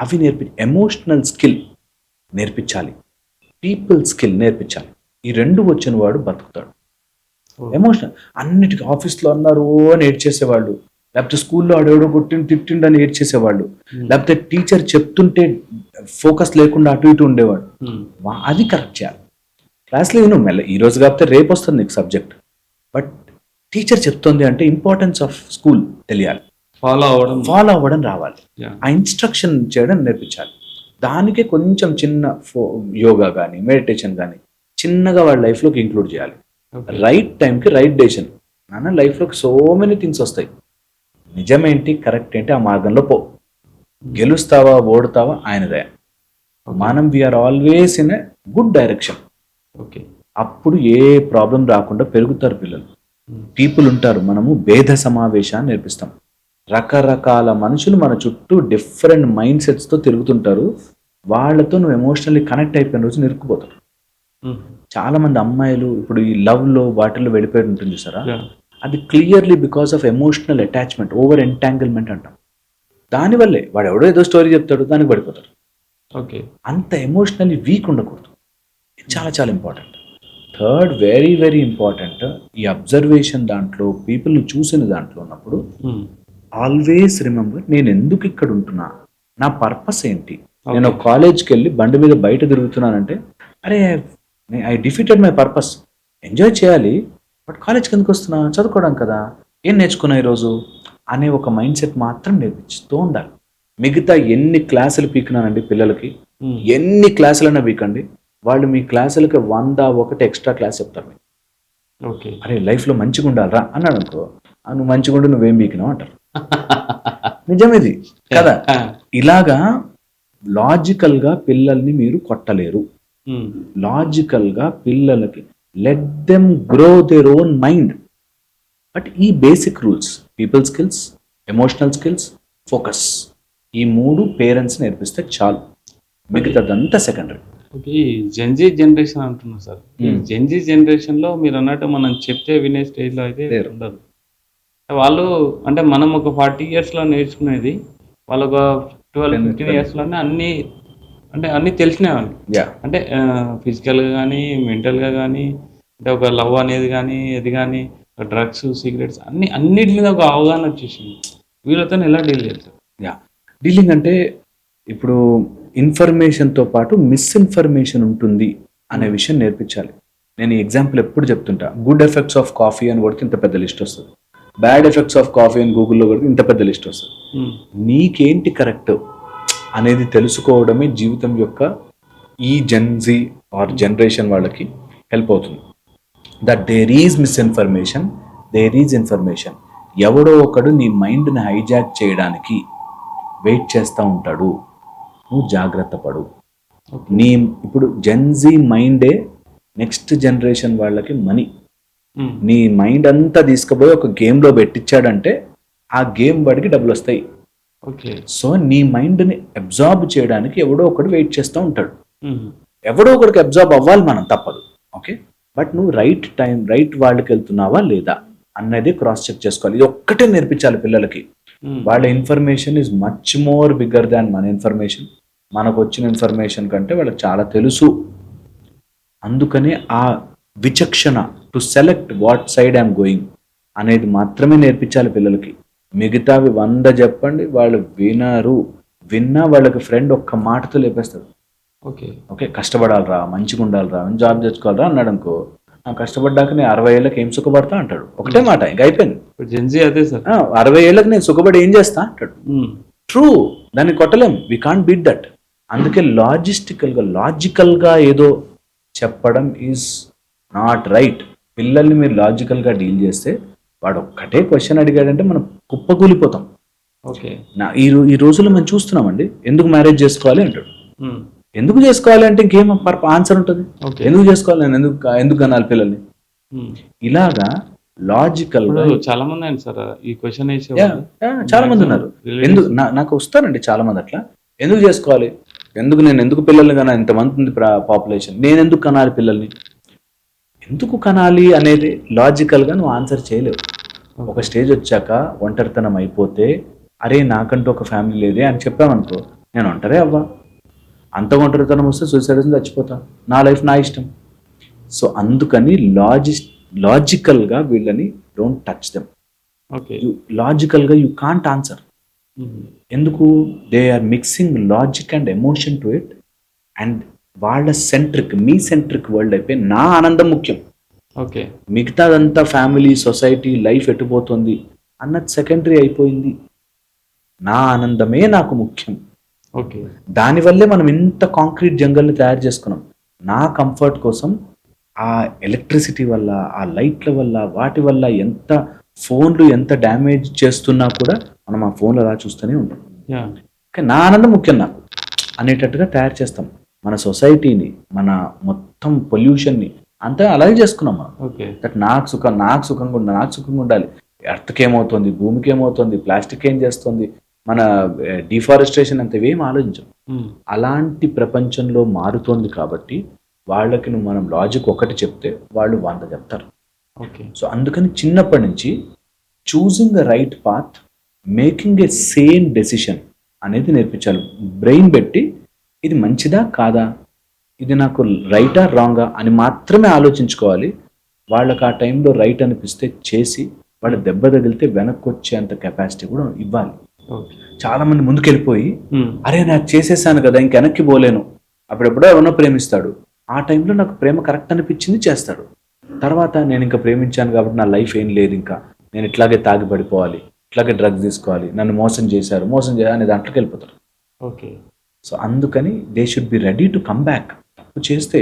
అవి ఎమోషనల్ స్కిల్ నేర్పించాలి, పీపుల్ స్కిల్ నేర్పించాలి. ఈ 2 వచ్చిన వాడు బతుకుతాడు. ఎమోషనల్ అన్నిటికీ, ఆఫీస్లో అన్నారు అని ఏడ్చేసేవాళ్ళు, లేకపోతే స్కూల్లో ఆడేవాడు తిట్టిండు అని ఏడ్చేసేవాళ్ళు, లేకపోతే టీచర్ చెప్తుంటే ఫోకస్ లేకుండా అటు ఇటు ఉండేవాడు. అది కరెక్ట్ చేయాలి. క్లాస్లో మెల్ల ఈ రోజు కాకపోతే రేపు వస్తుంది నీకు సబ్జెక్ట్, బట్ టీచర్ చెప్తుంది అంటే ఇంపార్టెన్స్ ఆఫ్ స్కూల్ తెలియాలి, ఫాలో అవ్వడం రావాలి, ఆ ఇన్స్ట్రక్షన్ చేయడం నేర్పించాలి. దానికే కొంచెం చిన్న యోగా కానీ మెడిటేషన్ కానీ చిన్నగా వాళ్ళ లైఫ్లోకి ఇంక్లూడ్ చేయాలి. రైట్ టైంకి రైట్ డెసిషన్. నాన్న లైఫ్లోకి సో మెనీ థింగ్స్ వస్తాయి, నిజమేంటి కరెక్ట్ ఏంటి ఆ మార్గంలో పో, గెలుస్తావా ఓడుతావా ఆయనదే. మనం we are always in a good direction. Okay. అప్పుడు ఏ ప్రాబ్లం రాకుండా పెరుగుతారు పిల్లలు. పీపుల్ ఉంటారు, మనము భేద సమావేశాన్ని నేర్పిస్తాం. రకరకాల మనుషులు మన చుట్టూ డిఫరెంట్ మైండ్ సెట్స్తో తిరుగుతుంటారు, వాళ్ళతో నువ్వు ఎమోషనల్లీ కనెక్ట్ అయిపోయిన రోజు నిరుక్కుపోతారు. చాలా మంది అమ్మాయిలు ఇప్పుడు ఈ లవ్లో వాటిల్లో వెళ్ళిపోయి ఉంటుంది చూసారా, అది clearly because of emotional attachment, over entanglement అంటాం. దానివల్లే వాడు ఎవడో ఏదో స్టోరీ చెప్తాడు దానికి పడిపోతారు. ఓకే. అంత ఎమోషనల్లీ వీక్ ఉండకూడదు, చాలా చాలా important. Third very very important, ఈ అబ్జర్వేషన్ దాంట్లో పీపుల్ని చూసిన దాంట్లో ఉన్నప్పుడు ఆల్వేస్ రిమెంబర్, నేను ఎందుకు ఇక్కడ ఉంటున్నా, నా పర్పస్ ఏంటి. నేను కాలేజ్కి వెళ్ళి బండి మీద బయట తిరుగుతున్నానంటే, అరే I defeated my purpose, enjoy చేయాలి, బట్ కాలేజ్కి ఎందుకు వస్తున్నా, చదువుకోవడం కదా, ఏం నేర్చుకున్నా ఈరోజు అనే ఒక మైండ్ సెట్ మాత్రం నేర్పిస్తూ ఉండాలి. మిగతా ఎన్ని క్లాసులు పీకినానండి పిల్లలకి, ఎన్ని క్లాసులైనా పీకండి, వాళ్ళు మీ క్లాసులకి 101 ఎక్స్ట్రా క్లాస్ చెప్తారు. ఓకే. అరే లైఫ్లో మంచిగా ఉండాలరా అన్నాడు అనుకో, నువ్వు మంచిగా ఉండి నువ్వేం పీకినావు అంటారు. నిజమేది కదా. ఇలాగా లాజికల్గా పిల్లల్ని మీరు కొట్టలేరు. లాజికల్గా పిల్లలకి let them grow their own mind. But ఈ basic rules, people skills, emotional skills, focus, ఈ 3 పేరెంట్స్ నేర్పిస్తే చాలు, మిగతాదంతా సెకండరీ. ఓకే. ఈ జెన్‌జీ జనరేషన్ అంటున్నారు సార్. ఈ జెన్‌జీ జనరేషన్‌లో మీరన్నట్టు మనం చెప్తే వినే స్టేజ్‌లో అయితే లేరు. ఉండదు. వాళ్ళు అంటే మనం ఒక 40 ఇయర్స్‌లో నేర్చుకునేది వాళ్ళొక 12, 15 ఇయర్స్‌లోనే అన్నీ అంటే అన్నీ తెలిసినాయి వాళ్ళకి. యాహ్! అంటే ఫిజికల్‌గా గానీ, మెంటల్‌గా గానీ, అంటే ఒక లవ్ అనేది గానీ, ఇది గానీ, డ్రగ్స్, సిగరెట్స్ అన్నిటి మీద ఒక అవగాహన వచ్చేసింది. వీళ్ళతోని ఎలా డీల్ చేయాలి? యాహ్! డీలింగ్ అంటే ఇప్పుడు ఇన్ఫర్మేషన్‌తో పాటు మిస్‌ఇన్ఫర్మేషన్ ఉంటుంది అనే విషయం నేర్పించాలి. నేను ఈ ఎగ్జాంపుల్ ఎప్పుడు చెప్తుంటా. గుడ్ ఎఫెక్ట్స్ ఆఫ్ కాఫీ అని కొడితే ఇంత పెద్ద లిస్ట్ వస్తది. బ్యాడ్ ఎఫెక్ట్స్ ఆఫ్ కాఫీ అని గూగుల్‌లో కొడితే ఇంత పెద్ద లిస్ట్ వస్తది. నీకేంటి కరెక్ట్ అనేది తెలుసుకోవడమే జీవితం యొక్క ఈ జెన్‌జీ ఆర్ జనరేషన్ వాళ్ళకి హెల్ప్ అవుతుంది. That there is misinformation, there is information. ఎవడో ఒకడు నీ మైండ్ని హైజాక్ చేయడానికి వెయిట్ చేస్తూ ఉంటాడు. నువ్వు జాగ్రత్త పడు. నీ ఇప్పుడు జెన్‌జీ మైండే నెక్స్ట్ జనరేషన్ వాళ్ళకి మనీ. నీ మైండ్ అంతా తీసుకుపోయి ఒక గేమ్లో పెట్టించాడంటే ఆ గేమ్ వాడికి డబ్బులు వస్తాయి. ఓకే. సో నీ మైండ్ని అబ్జార్బ్ చేయడానికి ఎవడో ఒకడు వెయిట్ చేస్తూ ఉంటాడు. ఎవడో ఒకడికి అబ్జార్బ్ అవ్వాలి, మనం తప్పదు. ఓకే, బట్ నువ్వు రైట్ టైం రైట్ వాళ్ళకి వెళ్తున్నావా లేదా అన్నది క్రాస్ చెక్ చేసుకోవాలి. ఇది ఒక్కటే నేర్పించాలి పిల్లలకి. వాళ్ళ information is much more bigger than మన ఇన్ఫర్మేషన్. మనకు వచ్చిన ఇన్ఫర్మేషన్ కంటే వాళ్ళకి చాలా తెలుసు. అందుకనే ఆ విచక్షణ to select what side I'm going అనేది మాత్రమే నేర్పించాలి పిల్లలకి. మిగతావి 100 చెప్పండి, వాళ్ళు వినరు. విన్నా వాళ్ళకి ఫ్రెండ్ ఒక్క మాటతో లేపేస్తారు. ఓకే ఓకే, కష్టపడాలరా, మంచిగా ఉండాలిరా, జాబ్ తెచ్చుకోవాలరా అన్నాడు అనుకో, కష్టపడ్డాక నేను 60 ఏళ్ళకి ఏం సుఖపడతా అంటాడు. ఒకటే మాట, ఇంకా అయిపోయింది. జెన్‌జీ అదే సార్. 60 ఏళ్ళకి నేను సుఖపడి ఏం చేస్తా అంటాడు. ట్రూ, దాన్ని కొట్టలేం. We can't beat that. అందుకే లాజికల్గా ఏదో చెప్పడం ఈజ్ నాట్ రైట్. పిల్లల్ని మీరు లాజికల్గా డీల్ చేస్తే వాడు ఒక్కటే క్వశ్చన్ అడిగాడంటే మనం కుప్పకూలిపోతాం. ఓకే, ఈ రోజుల్లో మనం చూస్తున్నామండి. ఎందుకు మ్యారేజ్ చేసుకోవాలి అంటాడు. ఎందుకు చేసుకోవాలి అంటే ఇంకేం ఆన్సర్ ఉంటుంది. ఎందుకు చేసుకోవాలి, నేను ఎందుకు కనాలి పిల్లల్ని. ఇలాగా లాజికల్ గా చాలా మంది అండి సార్ ఈ క్వశ్చన్ చాలా మంది ఉన్నారు. ఎందుకు నాకు వస్తారండి చాలా మంది అట్లా. ఎందుకు చేసుకోవాలి, నేను ఎందుకు పిల్లల్ని కన్నా, ఇంతమంది ఉంది పాపులేషన్, నేను ఎందుకు కనాలి పిల్లల్ని. ఎందుకు కనాలి అనేది లాజికల్ గా నువ్వు ఆన్సర్ చేయలేవు. ఒక స్టేజ్ వచ్చాక ఒంటరితనం అయిపోతే, అరే నాకంటూ ఒక ఫ్యామిలీ లేదే అని చెప్పామనుకో, నేను ఒంటరే అవ్వా, అంత ఒంటరితనం వస్తే సూసైడ్ చచ్చిపోతా, నా లైఫ్ నా ఇష్టం. సో అందుకని లాజికల్గా వీళ్ళని డోంట్ టచ్ దెమ్. లాజికల్గా యూ కాంట్ ఆన్సర్. ఎందుకు? They are mixing logic and emotion to it. And వాళ్ళ సెంట్రిక్, మీ సెంట్రిక్ వరల్డ్ అయిపోయి నా ఆనందం ముఖ్యం, ఓకే, మిగతాదంతా ఫ్యామిలీ, సొసైటీ, లైఫ్ ఎట్టుపోతుంది అన్నది సెకండరీ అయిపోయింది. నా ఆనందమే నాకు ముఖ్యం. ఓకే, దానివల్లే మనం ఇంత కాంక్రీట్ జంగల్ని తయారు చేసుకున్నాం. నా కంఫర్ట్ కోసం ఆ ఎలక్ట్రిసిటీ వల్ల, ఆ లైట్ల వల్ల, వాటి వల్ల ఎంత ఫోన్లు ఎంత డ్యామేజ్ చేస్తున్నా కూడా మనం ఆ ఫోన్లు అలా చూస్తూనే ఉంటాం. కానీ నా ఆనందం ముఖ్యం నాకు అనేటట్టుగా తయారు చేస్తాం మన సొసైటీని, మన మొత్తం పొల్యూషన్ని అంతా అలాగే చేసుకున్నాం మనం. దట్ నాకు సుఖంగా ఉండాలి. ఎర్త్కి ఏమవుతుంది, భూమికి ఏమవుతుంది, ప్లాస్టిక్ ఏం చేస్తుంది, మన డిఫారెస్టేషన్ అంత ఏం ఆలోచించం. అలాంటి ప్రపంచంలో మారుతోంది కాబట్టి వాళ్ళకి మనం లాజిక్ ఒకటి చెప్తే వాళ్ళు 100 చెప్తారు. సో అందుకని చిన్నప్పటి నుంచి choosing the right path, making a same decision అనేది నేర్పించాలి. బ్రెయిన్ పెట్టి ఇది మంచిదా కాదా, ఇది నాకు రైటా రాంగా అని మాత్రమే ఆలోచించుకోవాలి. వాళ్ళకి ఆ టైంలో రైట్ అనిపిస్తే చేసి, వాళ్ళు దెబ్బ తగిలితే వెనక్కి వచ్చేంత కెపాసిటీ కూడా ఇవ్వాలి. చాలా మంది ముందుకెళ్ళిపోయి, అరే నాకు చేసేసాను కదా ఇంక వెనక్కి పోలేను, అప్పుడెప్పుడో ఎవరినో ప్రేమిస్తాడు, ఆ టైంలో నాకు ప్రేమ కరెక్ట్ అనిపించింది చేస్తాడు. తర్వాత నేను ఇంకా ప్రేమించాను కాబట్టి నా లైఫ్ ఏం లేదు, ఇంకా నేను ఇట్లాగే తాగి పడిపోవాలి, ఇట్లాగే డ్రగ్స్ తీసుకోవాలి, నన్ను మోసం చేశారు అనే దాంట్లోకి వెళ్ళిపోతారు. ఓకే, సో అందుకని they should be ready to come back. తప్పు చేస్తే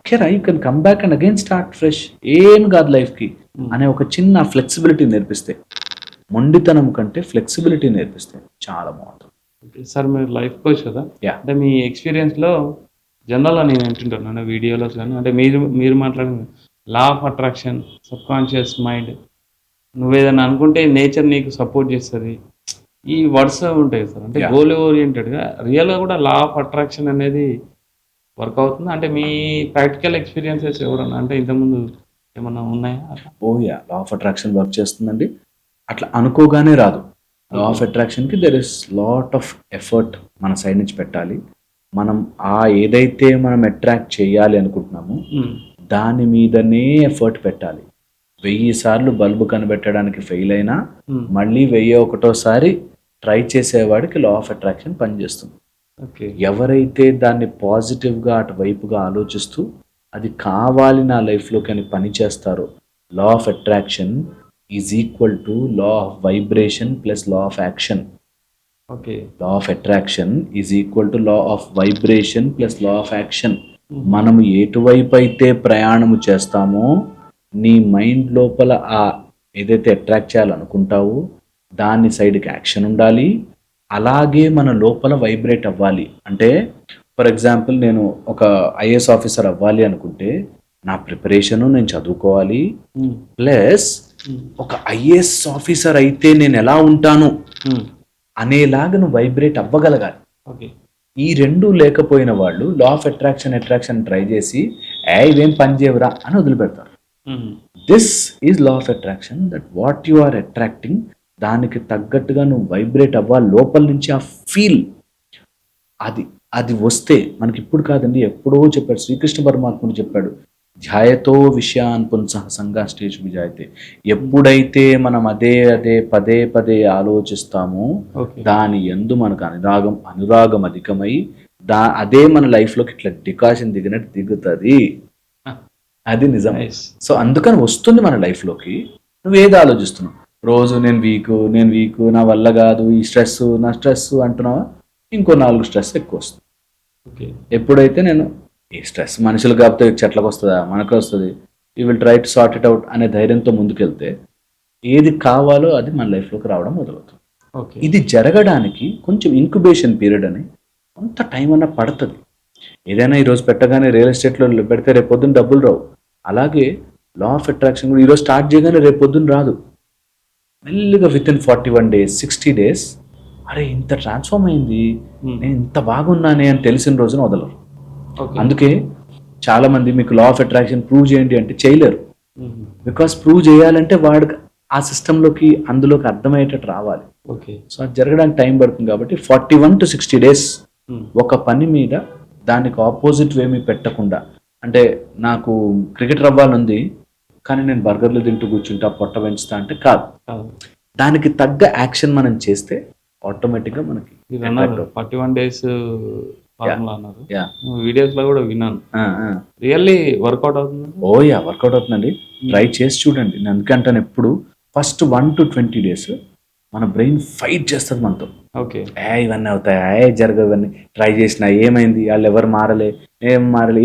ఓకే రా, you can come back and again start fresh, ఏం కాదు లైఫ్కి అనే ఒక చిన్న ఫ్లెక్సిబిలిటీ నేర్పిస్తే, మొండితనం కంటే ఫ్లెక్సిబిలిటీ నేర్పిస్తే చాలా బాగుంటుంది. సార్ మీరు లైఫ్ కోచ్ కదా, అంటే మీ ఎక్స్పీరియన్స్లో జనరల్గా నేను వింటుంటాను వీడియోలో కానీ, అంటే మీరు మాట్లాడిన law of attraction, subconscious mind, నువ్వేదన్నా అనుకుంటే నేచర్ నీకు సపోర్ట్ చేస్తుంది, ఈ వర్డ్స్ ఉంటాయి సార్. అంటే గోల్ ఓరియంటెడ్గా రియల్గా కూడా లా ఆఫ్ అట్రాక్షన్ అనేది వర్క్ అవుతుందా? అంటే మీ ప్రాక్టికల్ ఎక్స్‌పీరియన్సెస్ ఎవరన్నా అంటే ఇంతకుముందు ఏమన్నా ఉన్నాయా అట్లా? లా ఆఫ్ అట్రాక్షన్ వర్క్ చేస్తుందండి. అట్లా అనుకోగానే రాదు. Law of okay. అట్రాక్షన్‌కి there is lot of effort మన సైడ్ నుంచి పెట్టాలి. మనం ఏదైతే మనం అట్రాక్ట్ చేయాలి అనుకుంటున్నామో హ్మ్. దాని మీదనే ఎఫర్ట్ పెట్టాలి. 1000 సార్లు బల్బు కనిపెట్టడానికి ఫెయిల్ అయినా హ్మ్. మళ్ళీ 1001సారి ట్రై చేసేవాడికి లా ఆఫ్ అట్రాక్షన్ పనిచేస్తుంది. ఓకే. ఎవరైతే దాన్ని పాజిటివ్‌గా అటువైపుగా ఆలోచిస్తూ అది కావాలి నా లైఫ్‌లోకి అని పని చేస్తారో లా of attraction is equal to law of vibration plus law of action. Okay. Law of attraction is equal to law of vibration plus law of action. హుహు. మనము ఎటువైపు అయితే ప్రయాణము చేస్తామో నీ మైండ్ లోపల ఏదైతే అట్రాక్ట్ చేయాలనుకుంటావో దాని సైడ్కి యాక్షన్ ఉండాలి. అలాగే మన లోపల వైబ్రేట్ అవ్వాలి. అంటే ఫర్ ఎగ్జాంపుల్ నేను ఒక ఐఏఎస్ ఆఫీసర్ అవ్వాలి అనుకుంటే నా ప్రిపరేషను నేను చదువుకోవాలి. హ్మ్. ప్లస్ హ్మ్. ఒక ఐఏఎస్ ఆఫీసర్ అయితే నేను ఎలా ఉంటాను హ్మ్. అనేలాగా నువ్వు వైబ్రేట్ అవ్వగలగాలి. ఓకే. ఈ 2 లేకపోయిన వాళ్ళు లా ఆఫ్ అట్రాక్షన్ ట్రై చేసి ఇవేం పని చేయవురా అని వదిలిపెడతారు. Hmm. This is law of attraction that what you are attracting దానికి తగ్గట్టుగా నువ్వు వైబ్రేట్ అవ్వాలి. లోపల నుంచి ఆ ఫీల్ అది అది వస్తే మనకి ఇప్పుడు కాదండి ఎప్పుడో చెప్పాడు శ్రీకృష్ణ పరమాత్ముడు చెప్పాడు. ధ్యాయతో విషయాన్ పుంసః సంగాష్టేషు విజాయతే. ఎప్పుడైతే మనం అదే పదే పదే ఆలోచిస్తామో ఓకే. దాని యందు మనకు అనురాగం అధికమై అదే మన లైఫ్‌లోకి ఇట్లా డికాషన్ దిగినట్టు దిగుతది. ఆ! అది నిజం. నైస్. సో, అందుకని వస్తుంది మన లైఫ్‌లోకి. నువ్వేది ఆలోచిస్తున్నావు? రోజు నేను వీకు, నా వల్ల గాదు, నా స్ట్రెస్సు అంటున్నావా? ఇంకో 4 స్ట్రెస్ ఎక్కువొస్తుంది. ఓకే. ఎప్పుడైతే ఈ స్ట్రెస్ మనుషులు కాకపోతే చెట్లకొస్తదా? మనకే వస్తది. You will try to sort it out అనే ధైర్యంతో ముందుకెళ్తే, ఏది కావాలో అది మన లైఫ్‌లోకి రావడం మొదలవుతుంది. ఓకే. ఇది జరగడానికి కొంచెం ఇంక్యుబేషన్ పీరియడ్ అని కొంత టైం అన్నా పడతది. ఏదైనా ఈరోజు పెట్టగానే రియల్ ఎస్టేట్‌లో పెడితే రేపొద్దున డబ్బులు రావు. అలాగే లా ఆఫ్ అట్రాక్షన్ కూడా ఈరోజు స్టార్ట్ చేయగానే రేపొద్దున రాదు. మెల్లిగా వితిన్ 41 డేస్, 60 డేస్ అరే! ఇంత ట్రాన్స్‌ఫార్మ్ అయింది. హ్మ్. నేను ఇంత బాగున్నానే అని తెలిసిన రోజున వదలరు. ఓకే. అందుకే చాలామంది మీకు లా ఆఫ్ అట్రాక్షన్ ప్రూవ్ చేయండి అంటే చేయలేరు. హుహు. బికాస్ ప్రూవ్ చేయాలంటే వాడికి ఆ సిస్టమ్‌లోకి అందులోకి అర్థమయ్యేటట్టు రావాలి. ఓకే. సో, అది జరగడానికి టైం పడుతుంది కాబట్టి 41-60 డేస్ హ్మ్. ఒక పని మీద దానికి ఆపోజిట్ ఏమీ పెట్టకుండా అంటే నాకు క్రికెటర్ అవ్వాలనుంది. కానీ నేను బర్గర్‌లు తింటూ కూర్చుంటా, పొట్ట పెంచుతా అంటే కాదు. కాదు. దానికి తగ్గ యాక్షన్ మనం చేస్తే ఆటోమేటిక్‌గా మనకి మీరన్నారు అట్రాక్ట్ అవుతుంది. 41 డేస్ ఫార్ములా అన్నారు. యాహ్! వీడియోస్‌లో గూడా విన్నాను. ఆ! ఆ! రియల్లీ వర్కౌట్ అవుతుందా? వర్కౌట్ అవుతుందండి. ట్రై చేసి చూడండి. నేను అందుకే అంటాను ఎప్పుడు ఫస్ట్ 1-20 డేస్ మన బ్రెయిన్ ఫైట్ చేస్తది మనతో. ఓకే. ఇవన్నీ అవుతాయా? జరగవు ఇవన్నీ. ట్రై చేసినా ఏమైంది? ఆళ్ళెవరు మారలే.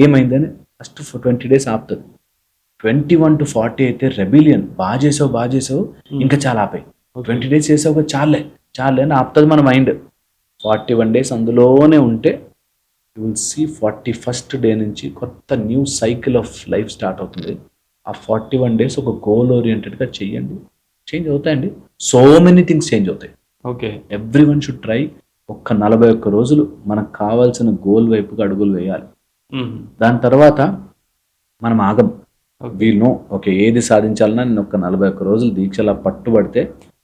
ఏమైందని ఫస్ట్ 20 డేస్ ఆపుతది. 21-40 అయితే రెబెలియన్. బా చేసావు. హ్మ్. ఇంకా చాలా ఆపేయి. ఓకే. 20 డేస్ చేసావుగా చాలులే అని ఆపుతది మన మైండ్. 41 డేస్ అందులోనే ఉంటే you will see 41st day నుంచి కొత్త new cycle of life start అవుతుంది. ఆ 41 డేస్ ఒక గోల్ ఓరియెంటెడ్‌గా చేయండి. చేంజ్ అవుతాయండి. సో మెనీ థింగ్స్ చేంజ్ అవుతాయి. ఓకే. Everyone should try. ఒక్క 41 రోజులు మనకు కావాల్సిన గోల్ వైపుగా అడుగులు వేయాలి. హుహు. దాని తర్వాత మనం ఆగం. ఓకే. వి నో ఓకే ఏది సాధించాలన్నా నేను ఒక 41 రోజులు దీక్షలా పట్టుబడితే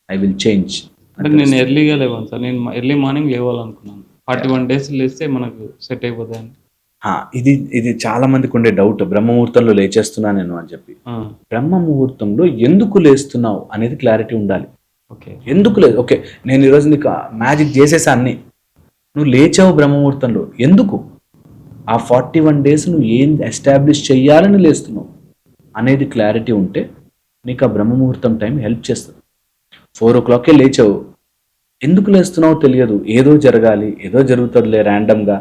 ఐ విల్ చేంజ్. అంటే నేను ఎర్లీగా లేవాను సార్. నేను ఎర్లీ మార్నింగ్ లేవాలనుకున్నాను. 41 డేస్ లేస్తే మనకు సెట్ అయిపోతదని. ఇది చాలా మందికి ఉండే డౌట్. బ్రహ్మముహూర్తంలో లేచేస్తున్నా నేను అని చెప్పి. ఆ! బ్రహ్మ ముహూర్తంలో ఎందుకు లేస్తున్నావు అనేది క్లారిటీ ఉండాలి. ఓకే. ఎందుకు లేదు? ఓకే. నేను ఈరోజు నీకు మ్యాజిక్ చేసేసా అన్నీ. నువ్వు లేచావు బ్రహ్మముహూర్తంలో. ఎందుకు? ఆ 41 డేస్ నువ్వు ఏం ఎస్టాబ్లిష్ చేయాలని లేస్తున్నావు అనేది క్లారిటీ ఉంటే నీకు ఆ బ్రహ్మముహూర్తం టైం హెల్ప్ చేస్తుంది. 4:00కే లేచావు. ఎందుకు లేస్తున్నావో తెలియదు. ఏదో జరగాలి, ఏదో జరుగుతుందిలే ర్యాండమ్‌గా.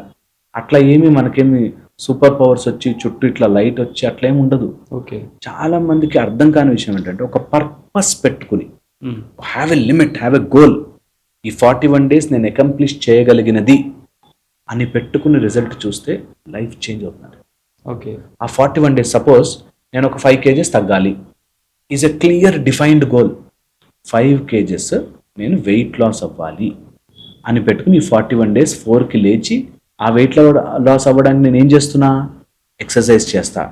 అట్లా మనకేమి సూపర్ పవర్స్ వచ్చి చుట్టూ ఇట్లా లైట్ వచ్చి అట్లా ఏమి ఉండదు. ఓకే. చాలా మందికి అర్థం కాని విషయం ఏంటంటే ఒక పర్పస్ పెట్టుకుని హ్మ్. Have a limit, have a goal. ఈ 41 డేస్ నేను అకంప్లిష్ చేయగలిగినది అని పెట్టుకుని రిజల్ట్ చూస్తే లైఫ్ చేంజ్ అవుతుంది. ఓకే. ఆ 41 డేస్ సపోజ్ నేను ఒక 5 కేజెస్ తగ్గాలి is a clear defined goal. 5 kgs నేను వెయిట్ లాస్ అవ్వాలి అని పెట్టుకుని ఈ 41 డేస్ 4కి లేచి ఆ వెయిట్ లాస్ అవ్వడానికి నేను ఏం చేస్తున్నా, ఎక్సర్సైజ్ చేస్తా,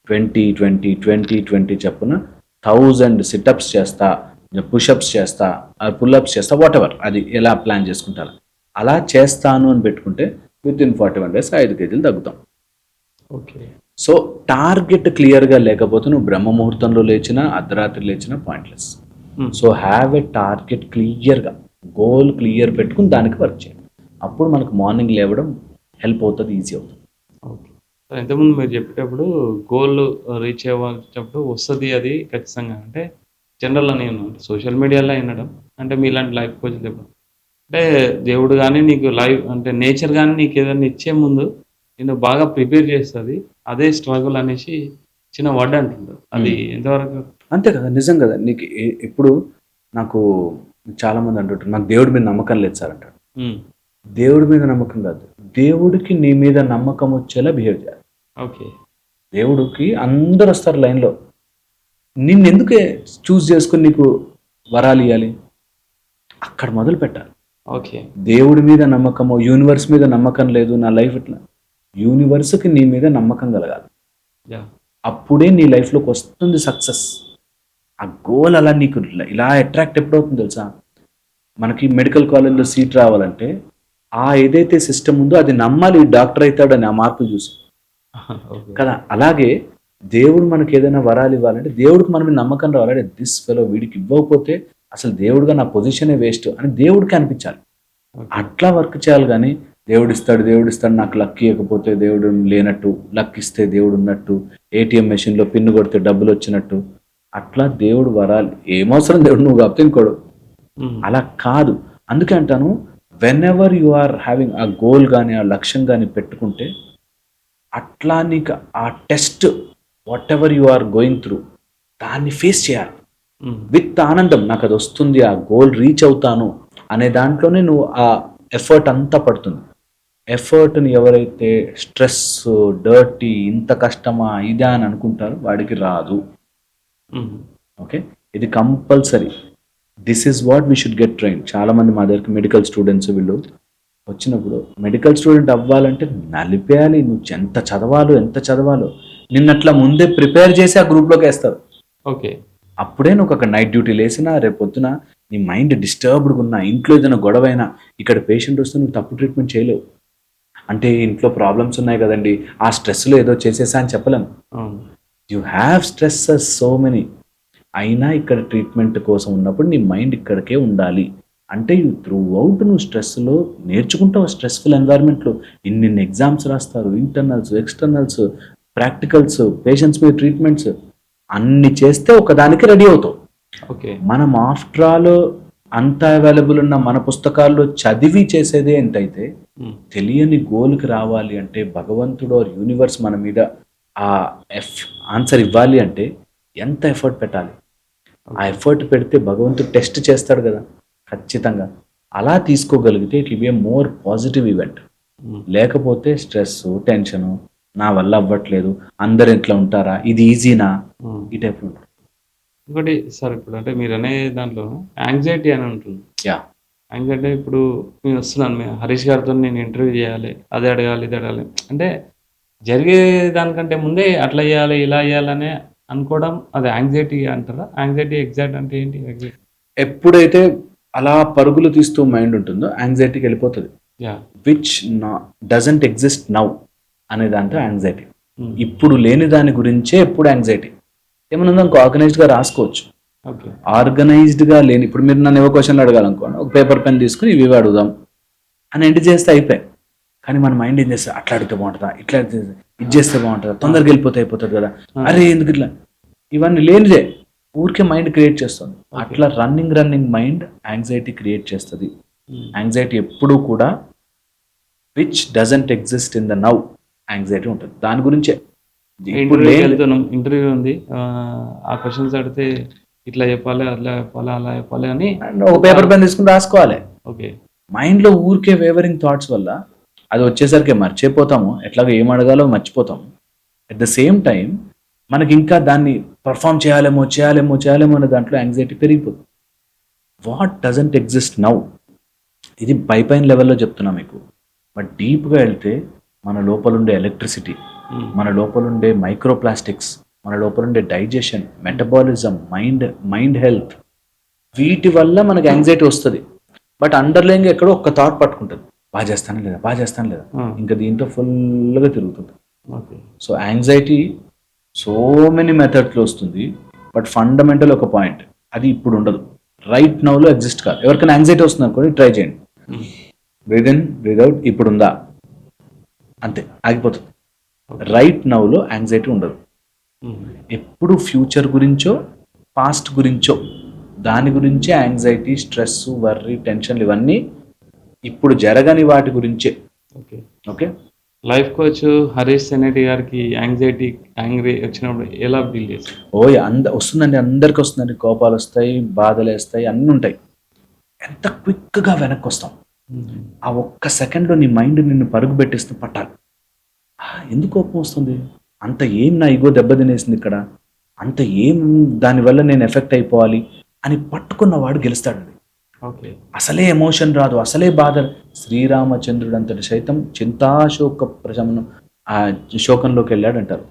20 చెప్పున 1000 సిటప్స్ చేస్తా, పుషప్స్ చేస్తా, పుల్అప్స్ చేస్తా, వాట్ ఎవర్ అది ఎలా ప్లాన్ చేసుకుంటాను అలా చేస్తాను అని పెట్టుకుంటే విత్ ఇన్ 41 days 5 kg తగ్గుతాం. ఓకే. సో టార్గెట్ క్లియర్గా లేకపోతే నువ్వు బ్రహ్మ ముహూర్తంలో లేచినా అర్ధరాత్రి లేచినా pointless. So have a target క్లియర్గా, గోల్ క్లియర్ పెట్టుకుని దానికి వర్క్ చేయండి. అప్పుడు మనకు మార్నింగ్ లేవడం హెల్ప్ అవుతుంది, ఈజీ అవుతుంది. ఓకే. ఇంతకుముందు మీరు చెప్పేటప్పుడు గోల్ రీచ్ అవ్వాల్సినప్పుడు వస్తుంది అది ఖచ్చితంగా. అంటే జనరల్‌గా నేను సోషల్ మీడియాలో వినడం, అంటే మీలాంటి లైఫ్ కోచ్‌లు చెప్పడం. అంటే దేవుడు గాని నీకు లైఫ్ అంటే నేచర్ గాని నీకు ఏదైనా ఇచ్చే ముందు నిన్ను బాగా ప్రిపేర్ చేస్తది. అదే స్ట్రగుల్ అనేసి చిన్న వర్డ్ అంటుంటారు. అది ఎంతవరకు? అంతే కదా, నిజం కదా. నీకు ఇప్పుడు నాకు చాలామంది అంటుంటారు నాకు దేవుడి మీద నమ్మకం లేదు సార్ అంటారు. దేవుడి మీద నమ్మకం కాదు, దేవుడికి నీ మీద నమ్మకం వచ్చేలా బిహేవ్ చేయాలి. ఓకే. దేవుడికి అందరు వస్తారు లైన్లో, నిన్ను ఎందుకే చూస్ చేసుకుని నీకు వరాలు ఇవ్వాలి, అక్కడ మొదలు పెట్టాలి. ఓకే. దేవుడి మీద నమ్మకము, యూనివర్స్ మీద నమ్మకం లేదు, నా లైఫ్ ఇట్లా, యూనివర్స్కి నీ మీద నమ్మకం కలగాలి. అప్పుడే నీ లైఫ్లోకి వస్తుంది సక్సెస్. ఆ గోల్ అలా నీకు ఇలా అట్రాక్ట్ ఎప్పుడవుతుంది తెలుసా, మనకి మెడికల్ కాలేజ్లో సీట్ రావాలంటే ఆ ఏదైతే సిస్టమ్ ఉందో అది నమ్మాలి, డాక్టర్ అవుతాడని ఆ మార్పులు చూసి కదా. అలాగే దేవుడు మనకి ఏదైనా వరాలు ఇవ్వాలంటే దేవుడికి మన మీద నమ్మకం రావాలంటే దిస్ ఫెలో వీడికి ఇవ్వకపోతే అసలు దేవుడుగా నా పొజిషనే వేస్ట్ అని దేవుడికి అనిపించాలి. అట్లా వర్క్ చేయాలి. కానీ దేవుడు ఇస్తాడు నాకు లక్ ఇవ్వకపోతే దేవుడు లేనట్టు, లక్ ఇస్తే దేవుడు ఉన్నట్టు, ఏటీఎం మెషిన్లో పిన్ను కొడితే డబ్బులు వచ్చినట్టు, అట్లా దేవుడు వరాలు ఏమవసరం, దేవుడు నువ్వు కాకపోతే ఇంకోడు, అలా కాదు. అందుకే అంటాను, whenever you are having ఆ గోల్ కానీ ఆ లక్ష్యం కానీ పెట్టుకుంటే అట్లా నీకు ఆ test whatever you are going through దాన్ని ఫేస్ చేయాలి విత్ ఆనందం. నాకు అది వస్తుంది, ఆ గోల్ రీచ్ అవుతాను అనే దాంట్లోనే నువ్వు ఆ ఎఫర్ట్ అంతా పడుతుంది. ఎఫర్ట్ని ఎవరైతే స్ట్రెస్, డర్టీ, ఇంత కష్టమా ఇదా అని అనుకుంటారో వాడికి రాదు. ఓకే, ఇది compulsory. This is what we should get train. చాలామంది మా దగ్గరికి మెడికల్ స్టూడెంట్స్ వీళ్ళు వచ్చినప్పుడు, మెడికల్ స్టూడెంట్ అవ్వాలంటే నలిపేయాలి, నువ్వు ఎంత చదవాలో నిన్నట్లా ముందే ప్రిపేర్ చేసి ఆ గ్రూప్లోకి వేస్తారు. ఓకే. అప్పుడే నువ్వు అక్కడ నైట్ డ్యూటీ లేసినా, రేపు పొద్దున నీ మైండ్ డిస్టర్బ్డ్గా ఉన్నా, ఇంట్లో ఏదైనా గొడవైనా, ఇక్కడ పేషెంట్ వస్తే నువ్వు తప్పు ట్రీట్మెంట్ చేయలేవు. అంటే ఇంట్లో ప్రాబ్లమ్స్ ఉన్నాయి కదండి, ఆ స్ట్రెస్లో ఏదో చేసేసా అని చెప్పలేము. You have stresses so many. అయినా ఇక్కడ ట్రీట్మెంట్ కోసం ఉన్నప్పుడు నీ మైండ్ ఇక్కడికే ఉండాలి. అంటే యూ త్రూ అవుట్ నువ్వు స్ట్రెస్లో నేర్చుకుంటావు. స్ట్రెస్ఫుల్ ఎన్వైర్న్మెంట్లో ఇన్ని ఎగ్జామ్స్ రాస్తారు, ఇంటర్నల్స్, ఎక్స్టర్నల్స్, ప్రాక్టికల్స్, పేషెంట్స్ మీద ట్రీట్మెంట్స్ అన్ని చేస్తే ఒకదానికి రెడీ అవుతావు. ఓకే. మనం ఆఫ్టర్ ఆల్ అంతా అవైలబుల్ ఉన్న మన పుస్తకాల్లో చదివి చేసేదే ఏంటైతే, తెలియని గోల్కి రావాలి అంటే భగవంతుడు యూనివర్స్ మన మీద ఆ ఆన్సర్ ఇవ్వాలి అంటే ఎంత ఎఫర్ట్ పెట్టాలి. ఆ ఎఫర్ట్ పెడితే భగవంతుడు టెస్ట్ చేస్తాడు కదా ఖచ్చితంగా. అలా తీసుకోగలిగితే it will be a more positive event. లేకపోతే స్ట్రెస్, టెన్షను, నా వల్ల అవ్వట్లేదు, అందరు ఇట్లా ఉంటారా, ఇది ఈజీనా, ఈ టైప్ ఉంటుంది. ఇంకోటి సార్, ఇప్పుడు అంటే మీరు అనే దాంట్లో యాంగ్జైటీ అని ఉంటుంది. యాంగ్జైటీ ఇప్పుడు నేను వస్తున్నాను, హరీష్ గారితో నేను ఇంటర్వ్యూ చేయాలి, అదే అడగాలి, ఇది అడగాలి, అంటే జరిగే దానికంటే ముందే అట్లా చేయాలి, ఇలా చేయాలనే అనుకోవడం, అది యాంగ్జైటీ అంటారా? యాంగ్జైటీ ఎగ్జాక్ట్ అంటే ఏంటి? ఎగ్జాక్ట్ ఎప్పుడైతే అలా పరుగులు తీస్తూ మైండ్ ఉంటుందో యాంగ్జైటీకి వెళ్ళిపోతుంది. విచ్ డజంట్ ఎగ్జిస్ట్ నౌ అనే దాంతో యాంగ్జైటీ. ఇప్పుడు లేని దాని గురించే ఎప్పుడు యాంగ్జైటీ. ఏమన్నా ఆర్గనైజ్డ్గా రాసుకోవచ్చు. ఆర్గనైజ్డ్గా లేని, ఇప్పుడు మీరు నన్ను ఏవో క్వశ్చన్లు అడగాలనుకోండి, ఒక పేపర్ పెన్ తీసుకుని ఇవి అడుగుదాం అని ఎండ్ చేస్తే అయిపోయాయి. కానీ మన మైండ్ ఏం చేస్తే అట్లా అడిగితే బాగుంటుందా, ఇట్లా ఇది చేస్తే బాగుంటుందా, తొందరగా అయిపోతుంది కదా, అరే ఎందుకు ఇట్లా, ఇవన్నీ లేనిదే ఊరికే మైండ్ క్రియేట్ చేస్తుంది. అట్లా రన్నింగ్ మైండ్ యాంగ్జైటీ క్రియేట్ చేస్తుంది. యాంగ్జైటీ ఎప్పుడూ కూడా which doesn't exist in the now anxiety ఉంటుంది. దాని గురించే ఇంటర్వ్యూ ఉంది, ఆ క్వశ్చన్స్ అడిగితే ఇట్లా చెప్పాలి, అట్లా చెప్పాలి, అలా చెప్పాలి అని ఒక పేపర్ పెన్ తీసుకుని రాసుకోవాలి. ఓకే. మైండ్లో ఊరికే వేవరింగ్ థాట్స్ వల్ల అది వచ్చేసరికి మర్చిపోతాము, ఎట్లాగో ఏం అడగాలో మర్చిపోతాము. అట్ ద సేమ్ టైం మనకి ఇంకా దాన్ని పర్ఫామ్ చేయాలేమో అనే దాంట్లో యాంగ్జైటీ పెరిగిపోతుంది. వాట్ డజంట్ ఎగ్జిస్ట్ నౌ, ఇది పైపైన లెవెల్లో చెప్తున్నా మీకు. బట్ డీప్గా వెళ్తే మన లోపలుండే ఎలక్ట్రిసిటీ, మన లోపలుండే మైక్రోప్లాస్టిక్స్, మన లోపలుండే డైజెషన్, మెటబాలిజం, మైండ్ హెల్త్, వీటి వల్ల మనకి యాంగ్జైటీ వస్తుంది. బట్ అండర్లైన్గా ఎక్కడో ఒక్క థాట్ పట్టుకుంటుంది, బాగా చేస్తాను లేదా, ఇంకా దీంతో ఫుల్గా తిరుగుతుంది. సో యాంగ్జైటీ సో మెనీ మెథడ్స్లో వస్తుంది, బట్ ఫండమెంటల్ ఒక పాయింట్, అది ఇప్పుడు ఉండదు, రైట్ నౌలో ఎగ్జిస్ట్ కాదు. ఎవరికైనా యాంగ్జైటీ వస్తుంది అనుకోండి, ట్రై చేయండి, బ్రీద్ ఇన్ బ్రీద్ అవుట్, ఇప్పుడు ఉందా, అంతే, ఆగిపోతుంది. రైట్ నౌలో యాంగ్జైటీ ఉండదు. ఎప్పుడు ఫ్యూచర్ గురించో పాస్ట్ గురించో దాని గురించే యాంగ్జైటీ, స్ట్రెస్, వర్రీ, టెన్షన్లు ఇవన్నీ ఇప్పుడు జరగని వాటి గురించే. ఓకే. లైఫ్ కోచ్ హరీష్ సెనేటి గారికి యాంగ్రీ వచ్చినప్పుడు ఎలా ఫీల్ చేస్తారు? వస్తుందండి, అందరికి వస్తుందండి. కోపాలు వస్తాయి, బాధలు వేస్తాయి, అన్నీ ఉంటాయి. ఎంత క్విక్గా వెనక్కి వస్తాం. ఆ ఒక్క సెకండ్లో నీ మైండ్ నిన్ను పరుగు పెట్టిస్తూ పట్టాలి. ఎందుకు కోపం వస్తుంది? అంత ఏం నా ఈగో దెబ్బతినేసింది ఇక్కడ, అంత ఏం దానివల్ల నేను ఎఫెక్ట్ అయిపోవాలి అని పట్టుకున్నవాడు గెలుస్తాడండి. అసలే ఎమోషన్ రాదు, అసలే బాధ. శ్రీరామచంద్రుడు అంతటి సైతం చింతాశోక ప్రశమనం ఆ శోకంలోకి వెళ్ళాడంటారు.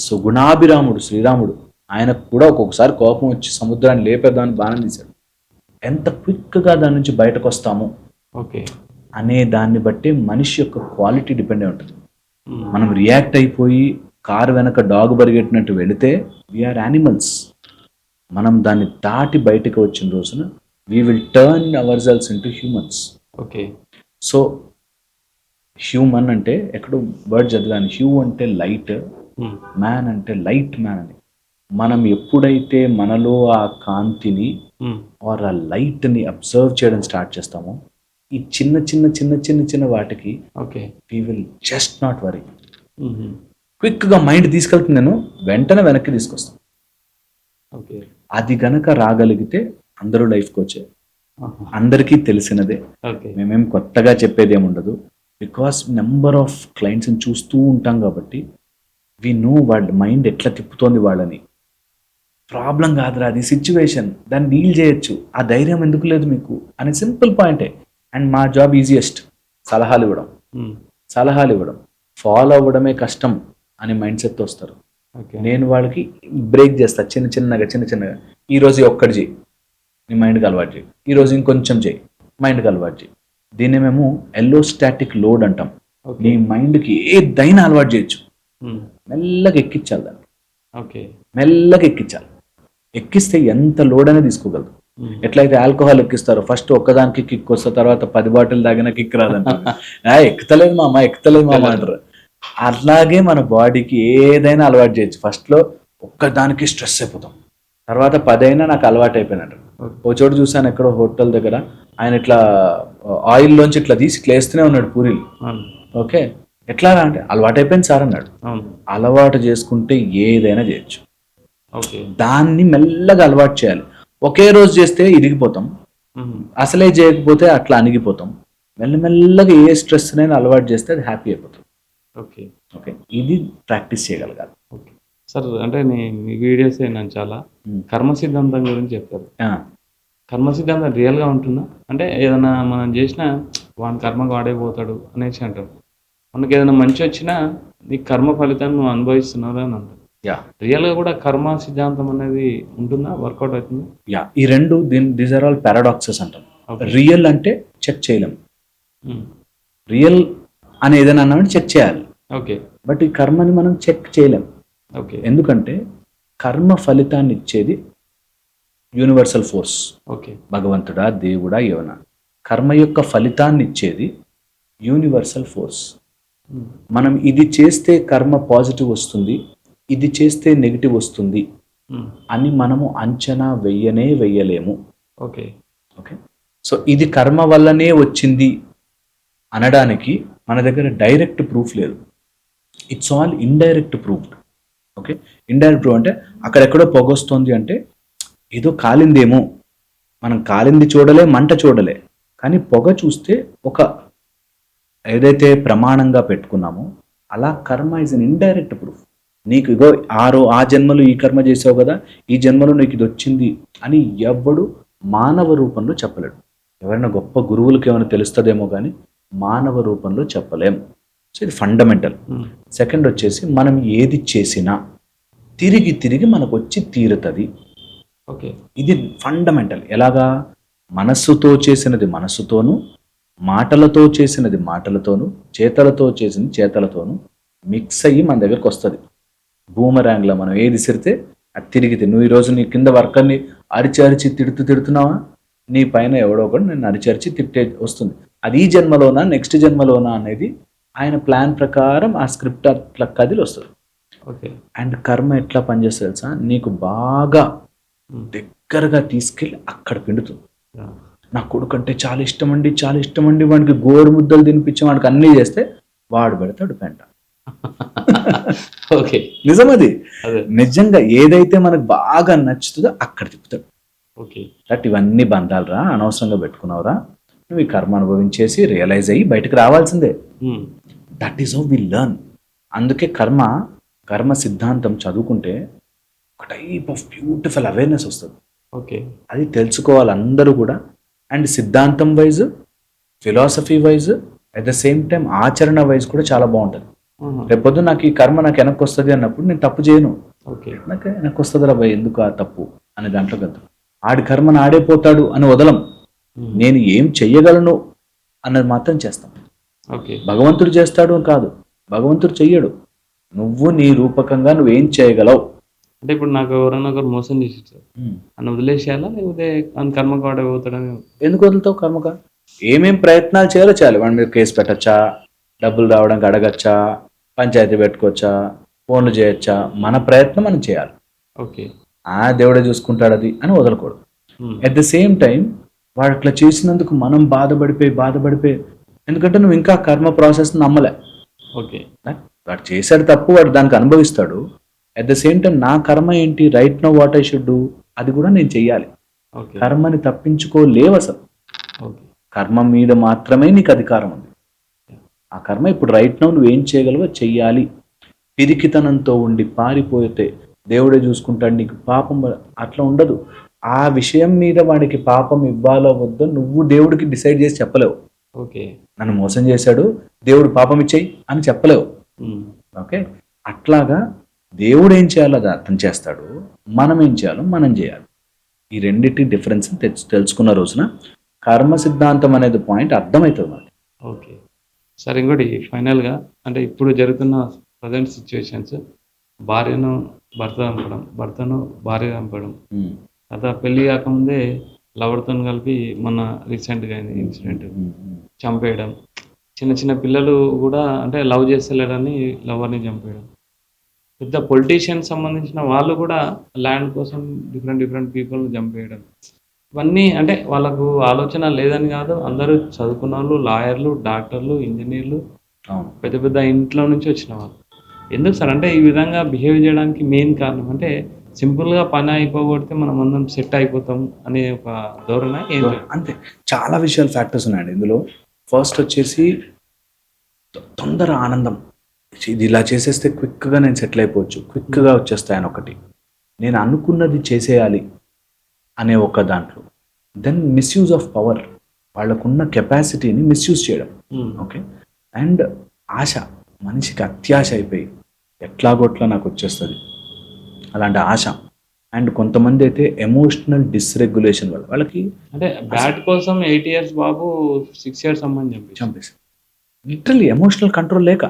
సో గుణాభిరాముడు శ్రీరాముడు, ఆయనకు కూడా ఒక్కొక్కసారి కోపం వచ్చి సముద్రాన్ని లేపేదాన్ని బాణం తీశాడు. ఎంత క్విక్గా దాని నుంచి బయటకు వస్తాము అనే దాన్ని బట్టి మనిషి యొక్క క్వాలిటీ డిపెండ్ అయి ఉంటుంది. మనం రియాక్ట్ అయిపోయి కారు వెనక డాగ్ పరిగెట్టినట్టు వెళితే వీఆర్ యానిమల్స్. మనం దాన్ని దాటి బయటకు వచ్చిన రోజున we will turn our cells into humans. So human అంటే ఎక్కడో వర్డ్ చదివాను, హ్యూ అంటే లైట్, మ్యాన్ అంటే లైట్ మ్యాన్ అని. మనం ఎప్పుడైతే మనలో ఆ కాంతిని ఆర్ ఆ లైట్ని అబ్జర్వ్ చేయడం స్టార్ట్ చేస్తామో, ఈ చిన్న చిన్న చిన్న చిన్న చిన్న వాటికి we will just not worry. క్విక్గా మైండ్ తీసుకెళ్తుంది, నేను వెంటనే వెనక్కి తీసుకొస్తాం. అది గనక రాగలిగితే అందరూ లైఫ్కి వచ్చే, అందరికీ తెలిసినదే, మేమేం కొత్తగా చెప్పేది ఏముండదు. బికాస్ నెంబర్ ఆఫ్ క్లయింట్స్ని చూస్తూ ఉంటాం కాబట్టి వి నో వాళ్ళ మైండ్ ఎట్లా తిప్పుతోంది వాళ్ళని. ప్రాబ్లం కాదురా, అది సిచ్యువేషన్, దాన్ని డీల్ చేయొచ్చు, ఆ ధైర్యం ఎందుకు లేదు మీకు అనే సింపుల్ పాయింటే. అండ్ మా జాబ్ ఈజియెస్ట్, సలహాలు ఇవ్వడం, ఫాలో అవ్వడమే కష్టం అని మైండ్ సెట్ వస్తారు. నేను వాళ్ళకి బ్రేక్ చేస్తా చిన్న చిన్నగా. ఈరోజు ఒక్కటి చేయి, నీ మైండ్కి అలవాటు చేయి, ఈరోజు ఇంకొంచెం చేయి, మైండ్కి అలవాటు చేయి. దీన్ని మేము ఎల్లోస్టాటిక్ లోడ్ అంటాం. నీ మైండ్కి ఏదైనా అలవాటు చేయొచ్చు, మెల్లగా ఎక్కించాలి దాన్ని, మెల్లగా ఎక్కించాలి. ఎక్కిస్తే ఎంత లోడ్ అనేది తీసుకోగలదు. ఎట్లయితే ఆల్కహాల్ ఎక్కిస్తారో, ఫస్ట్ ఒక్కదానికి కిక్ వస్తే తర్వాత 10 బాటిల్ తాగినా కిక్ రాదంట. ఎక్కుతలేదు మామ అంటారు. అలాగే మన బాడీకి ఏదైనా అలవాటు చేయొచ్చు. ఫస్ట్లో ఒక్కదానికి స్ట్రెస్ అయిపోతాం, తర్వాత 10 అయినా నాకు అలవాటు అయిపోయినట్టు. ఓ చోటు చూసాను, ఎక్కడో హోటల్ దగ్గర, ఆయన ఇట్లా ఆయిల్లోంచి ఇట్లా తీసి ఇట్లా వేస్తూనే ఉన్నాడు పూరీలు. ఓకే, ఎట్లా అంటే అలవాటు అయిపోయింది సార్ అన్నాడు. అలవాటు చేసుకుంటే ఏదైనా చేయొచ్చు. దాన్ని మెల్లగా అలవాటు చేయాలి. ఒకే రోజు చేస్తే ఇరిగిపోతాం, అసలే చేయకపోతే అట్లా అణిగిపోతాం. మెల్లమెల్లగా ఏ స్ట్రెస్ అయినా అలవాటు చేస్తే అది హ్యాపీ అయిపోతుంది. ఓకే, ఇది ప్రాక్టీస్ చేయగలగాలి. సార్, అంటే మీ వీడియోస్ నేను చాలా కర్మ సిద్ధాంతం గురించి చెప్తారు. కర్మ సిద్ధాంతం రియల్గా ఉంటుందా? అంటే ఏదైనా మనం చేసినా వాడి కర్మకు వాడైపోతాడు అనేసి అంటారు. మనకి ఏదైనా మంచి వచ్చినా నీ కర్మ ఫలితాన్ని నువ్వు అనుభవిస్తున్నావు అని అంటారు. రియల్గా కూడా కర్మ సిద్ధాంతం అనేది ఉంటుందా, వర్కౌట్ అవుతుందా? ఈ రెండు దీస్ ఆర్ ఆల్ పారాడాక్సెస్ అంటాం. రియల్ అంటే చెక్ చేయలేం, రియల్ అని ఏదైనా అన్నామంటే చెక్ చేయాలి. బట్ ఈ కర్మని మనం చెక్ చేయలేం. ఎందుకంటే కర్మ ఫలితాన్ని ఇచ్చేది యూనివర్సల్ ఫోర్స్, భగవంతుడా, దేవుడా, ఏమన్నా. కర్మ యొక్క ఫలితాన్ని ఇచ్చేది యూనివర్సల్ ఫోర్స్. మనం ఇది చేస్తే కర్మ పాజిటివ్ వస్తుంది, ఇది చేస్తే నెగిటివ్ వస్తుంది అని మనము అంచనా వెయ్యలేము. ఓకే, సో ఇది కర్మ వల్లనే వచ్చింది అనడానికి మన దగ్గర డైరెక్ట్ ప్రూఫ్ లేదు. It's all indirect proof. Okay, indirect proof అంటే అక్కడెక్కడో పొగొస్తుంది అంటే ఏదో కాలిందేమో, మనం కాలింది చూడలే, మంట చూడలే, కానీ పొగ చూస్తే ఒక ఏదైతే ప్రమాణంగా పెట్టుకున్నామో అలా కర్మ ఇస్ అన్ ఇండైరెక్ట్ ప్రూఫ్. నీకు ఇగో ఆ జన్మలో ఈ కర్మ చేసావు కదా, ఈ జన్మలో నీకు ఇది వచ్చింది అని ఎవ్వడు మానవ రూపంలో చెప్పలేడు. ఎవరైనా గొప్ప గురువులకి ఏమైనా తెలుస్తుందేమో కానీ మానవ రూపంలో చెప్పలేం. సో ఇది ఫండమెంటల్. సెకండ్ వచ్చేసి మనం ఏది చేసినా తిరిగి తిరిగి మనకు వచ్చి తీరుతుంది. ఓకే. ఇది ఫండమెంటల్. ఎలాగా? మనస్సుతో చేసినది మనస్సుతోనూ, మాటలతో చేసినది మాటలతోనూ, చేతలతో చేసింది చేతలతోనూ మిక్స్ అయ్యి మన దగ్గరకు వస్తుంది. బూమరాంగ్లో మనం ఏది విసిరితే అది తిరిగితే, నువ్వు ఈరోజు నీ కింద వర్కర్ని అరిచి తిడుతున్నావా, నీ పైన ఎవడో ఒకడు నేను అరిచి తిట్టే వస్తుంది. అది ఈ జన్మలోనా నెక్స్ట్ జన్మలోనా అనేది ఆయన ప్లాన్ ప్రకారం ఆ స్క్రిప్ట్ అట్లా కదిలి వస్తుంది. ఓకే. అండ్ కర్మ ఎట్లా పనిచేస్తుంది తెలుసా? నీకు బాగా దగ్గరగా తీసుకెళ్ళి అక్కడ పిండుతుంది. నా కొడుకు అంటే చాలా ఇష్టం అండి, వాడికి గోరు ముద్దలు తినిపించి వాడికి అన్నీ చేస్తే వాడు పెడతాడు పెంట. ఓకే. నిజమది. నిజంగా ఏదైతే మనకు బాగా నచ్చుతుందో అక్కడ తిప్పుతాడు. ఓకే. దట్ ఇవన్నీ బంధాలురా, అనవసరంగా పెట్టుకున్నావురా, నువ్వు ఈ కర్మ అనుభవించేసి రియలైజ్ అయ్యి బయటకు రావాల్సిందే. That is how we learn. అందుకే కర్మ సిద్ధాంతం చదువుకుంటే ఒక టైప్ ఆఫ్ బ్యూటిఫుల్ అవేర్నెస్ వస్తుంది. ఓకే. అది తెలుసుకోవాలి అందరూ కూడా. అండ్ సిద్ధాంతం wise, philosophy wise, at the same time ఆచరణ వైజ్ కూడా చాలా బాగుంటుంది. రేపొద్దు నాకు ఈ కర్మ నాకు వెనక్కి వస్తుంది అన్నప్పుడు నేను తప్పు చేయను. నాకు వెనక్కి వస్తుంది రా భయ్, ఎందుకు ఆ తప్పు అనే దాంట్లో కదా. ఆడి కర్మను ఆడైపోతాడు అని వదలం. నేను ఏం చెయ్యగలను అన్నది మాత్రం చేస్తాం. భగవంతుడు చేస్తాడు అని కాదు, భగవంతుడు చెయ్యడు. నువ్వు నీ రూపకంగా నువ్వేం చేయగలవు. అంటే ఇప్పుడు నాకు ఎవరైనా ఒకరు మోసం చేసి అని వదిలేసేయాలా, లేకపోతే కర్మకు వాడైపోతాడని? ఎందుకు వదులుతావు కర్మగా? ఏమేం ప్రయత్నాలు చేయాలో చేయాలి. వాడి మీద కేసు పెట్టచ్చా, డబ్బులు రావడానికి అడగచ్చా, పంచాయతీ పెట్టుకోవచ్చా, ఫోన్లు చేయొచ్చా, మన ప్రయత్నం మనం చేయాలి. ఓకే. దేవుడే చూసుకుంటాడు అది అని వదలకూడదు. అట్ ద సేమ్ టైం వాడు అట్లా చేసినందుకు మనం బాధపడిపోయి, ఎందుకంటే నువ్వు ఇంకా కర్మ ప్రాసెస్ నమ్మలే. ఓకే. వాడు చేశాడు తప్పు, వాడు దానికి అనుభవిస్తాడు. అట్ ద సేమ్ టైం నా కర్మ ఏంటి, right know what I should do, అది కూడా నేను చెయ్యాలి. కర్మని తప్పించుకోలేవు అసలు. కర్మ మీద మాత్రమే నీకు అధికారం ఉంది. ఆ కర్మ ఇప్పుడు రైట్ నో నువ్వేం చేయగలవో చెయ్యాలి. పిరికితనంతో ఉండి పారిపోతే దేవుడే చూసుకుంటాడు, నీకు పాపం అట్లా ఉండదు. ఆ విషయం మీద వాడికి పాపం ఇవ్వాలో వద్దో నువ్వు దేవుడికి డిసైడ్ చేసి చెప్పలేవు. ఓకే. నన్ను మోసం చేశాడు, దేవుడు పాపం ఇచ్చేయి అని చెప్పలేవు. ఓకే. అట్లాగా దేవుడు ఏం చేయాలో అది అతను చేస్తాడు, మనం ఏం చేయాలో మనం చేయాలి. ఈ రెండింటి డిఫరెన్స్ తెలుసుకున్న రోజున కర్మ సిద్ధాంతం అనేది పాయింట్ అర్థమవుతుంది మనకి. ఓకే. సరే, ఇంకోటి ఫైనల్గా, అంటే ఇప్పుడు జరుగుతున్న ప్రజెంట్ సిచ్యువేషన్స్, భార్యను భర్త చంపడం, భర్తను భార్య చంపడం, తర్వాత పెళ్లి కాకముందే లవర్తో కలిపి మొన్న రీసెంట్గా అయింది ఇన్సిడెంట్, చంపేయడం, చిన్న పిల్లలు కూడా అంటే లవ్ చేస్తలేడని లవర్ని చంపేయడం, పెద్ద పొలిటీషియన్ సంబంధించిన వాళ్ళు కూడా ల్యాండ్ కోసం డిఫరెంట్ పీపుల్ని చంపేయడం, ఇవన్నీ అంటే వాళ్ళకు ఆలోచన లేదని కాదు, అందరూ చదువుకున్న వాళ్ళు, లాయర్లు, డాక్టర్లు, ఇంజనీర్లు, పెద్ద ఇంట్లో నుంచి వచ్చిన వాళ్ళు. ఎందుకు సార్ అంటే ఈ విధంగా బిహేవ్ చేయడానికి మెయిన్ కారణం అంటే సింపుల్గా పని అయిపోగొడితే మనం అందరం సెట్ అయిపోతాం అనే ఒక ధోరణి ఏంటి? అంతే, చాలా విషయాలు ఫ్యాక్టర్స్ ఉన్నాయండి ఇందులో. ఫస్ట్ వచ్చేసి తొందర ఆనందం, ఇది ఇలా చేసేస్తే క్విక్గా నేను సెటిల్ అయిపోవచ్చు, క్విక్గా వచ్చేస్తాయని ఒకటి, నేను అనుకున్నది చేసేయాలి అనే ఒక దాంట్లో. దెన్ మిస్యూజ్ ఆఫ్ పవర్, వాళ్ళకున్న కెపాసిటీని మిస్యూజ్ చేయడం. ఓకే. అండ్ ఆశ, మనిషికి అత్యాశ అయిపోయి ఎట్లాగొట్లా నాకు వచ్చేస్తుంది అలాంటి ఆశ. అండ్ కొంతమంది అయితే ఎమోషనల్ డిస్రెగ్యులేషన్ వల్ల వాళ్ళకి అంటే బ్యాట్ కోసం 8 years బాబు 6 years అమ్మని చంపేసి లిటరల్లీ ఎమోషనల్ కంట్రోల్ లేక.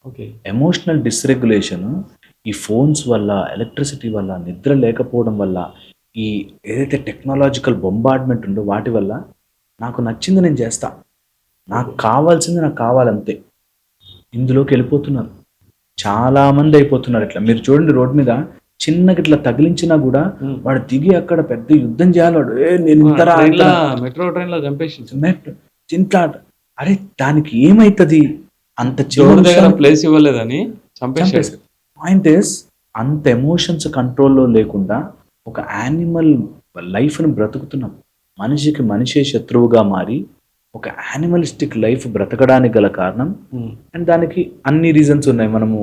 ఓకే. ఎమోషనల్ డిస్రెగ్యులేషన్ ఈ ఫోన్స్ వల్ల, ఎలక్ట్రిసిటీ వల్ల, నిద్ర లేకపోవడం వల్ల, ఈ ఏదైతే టెక్నాలజికల్ బొంబార్డ్మెంట్ ఉందో వాటి వల్ల నాకు నచ్చింది నేను చేస్తా, నాకు కావాల్సింది నాకు కావాలంతే, ఇందులోకి వెళ్ళిపోతున్నారు. చాలామంది అయిపోతున్నారు ఇట్లా. మీరు చూడండి, రోడ్ మీద చిన్నగా ఇట్లా తగిలించినా కూడా వాడు దిగి అక్కడ పెద్ద యుద్ధం చేయాలి. వాడు నేను మెట్రో ట్రైన్ లో చంపేసి చింట్లాట. అరే దానికి ఏమైతుంది? అంత ప్లేస్ ఇవ్వలేదని చంపేసి. పాయింట్ ఇస్, అంత ఎమోషన్స్ కంట్రోల్లో లేకుండా ఒక యానిమల్ లైఫ్ని బ్రతుకుతున్నాం. మనిషికి మనిషే శత్రువుగా మారి ఒక యానిమలిస్టిక్ లైఫ్ బ్రతకడానికి గల కారణం. అండ్ దానికి అన్ని రీజన్స్ ఉన్నాయి. మనము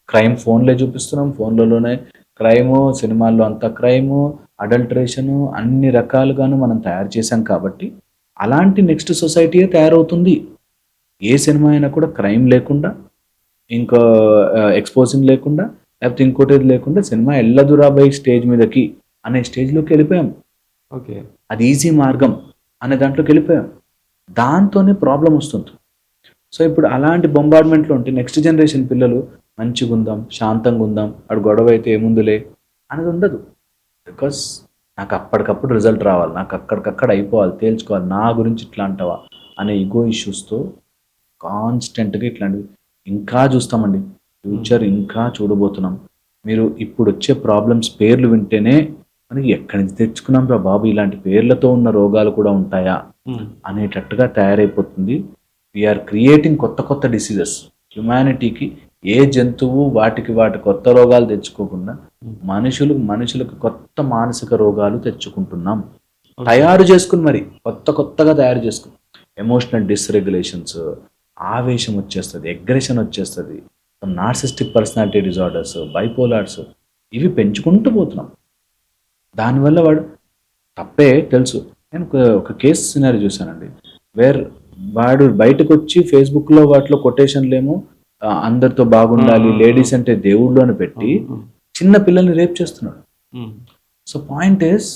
క్రైమ్ ఫోన్లే చూపిస్తున్నాం, ఫోన్లలోనే క్రైము, సినిమాల్లో అంతా క్రైము, అడల్టరేషను, అన్ని రకాలుగాను మనం తయారు చేశాం. కాబట్టి అలాంటి నెక్స్ట్ సొసైటీయే తయారవుతుంది. ఏ సినిమా అయినా కూడా క్రైమ్ లేకుండా, ఇంకా ఎక్స్పోజింగ్ లేకుండా, లేకపోతే ఇంకోటి ఏది లేకుండా సినిమా ఎల్లదురా బై స్టేజ్ మీదకి అనే స్టేజ్లోకి వెళ్ళిపోయాం. ఓకే. అది ఈజీ మార్గం అనే దాంట్లోకి వెళ్ళిపోయాం. దాంతోనే ప్రాబ్లం వస్తుంది. సో ఇప్పుడు అలాంటి బొంబార్డ్మెంట్లో ఉంటే నెక్స్ట్ జనరేషన్ పిల్లలు మంచిగా ఉందాం, శాంతంగా ఉందాం, అడు గొడవ అయితే ఏముందులే అనేది ఉండదు. బికాస్ నాకు అప్పటికప్పుడు రిజల్ట్ రావాలి, నాకు అక్కడికక్కడ అయిపోవాలి, తేల్చుకోవాలి, నా గురించి ఇట్లా అంటావా అనే ఈగో ఇష్యూస్తో కాన్స్టెంట్గా ఇట్లాంటివి ఇంకా చూస్తామండి. ఫ్యూచర్ ఇంకా చూడబోతున్నాం. మీరు ఇప్పుడు వచ్చే ప్రాబ్లమ్స్ పేర్లు వింటేనే మనకి ఎక్కడి నుంచి తెచ్చుకున్నాం రా బాబు, ఇలాంటి పేర్లతో ఉన్న రోగాలు కూడా ఉంటాయా అనేటట్టుగా తయారైపోతుంది. వీఆర్ క్రియేటింగ్ కొత్త కొత్త డిసీజెస్. హ్యుమానిటీకి ఏ జంతువు వాటి కొత్త రోగాలు తెచ్చుకోకుండా మనుషులకు కొత్త మానసిక రోగాలు తెచ్చుకుంటున్నాం. తయారు చేసుకుని మరి కొత్తగా తయారు చేసుకుని ఎమోషనల్ డిస్రెగ్యులేషన్స్, ఆవేశం వచ్చేస్తుంది, అగ్రెషన్ వచ్చేస్తుంది, నార్సిస్టిక్ పర్సనాలిటీ డిజార్డర్స్, బైపోలార్స్, ఇవి పెంచుకుంటూ పోతున్నాం. దానివల్ల వాడు తప్పే తెలుసు. నేను ఒక కేసు సినారీ చూశానండి, వాడు బయటకు వచ్చి ఫేస్బుక్లో వాటిలో కొటేషన్లేమో అందరితో బాగుండాలి, లేడీస్ అంటే దేవుళ్ళు అని పెట్టి చిన్న పిల్లల్ని రేప్ చేస్తున్నాడు. సో పాయింట్ ఇస్,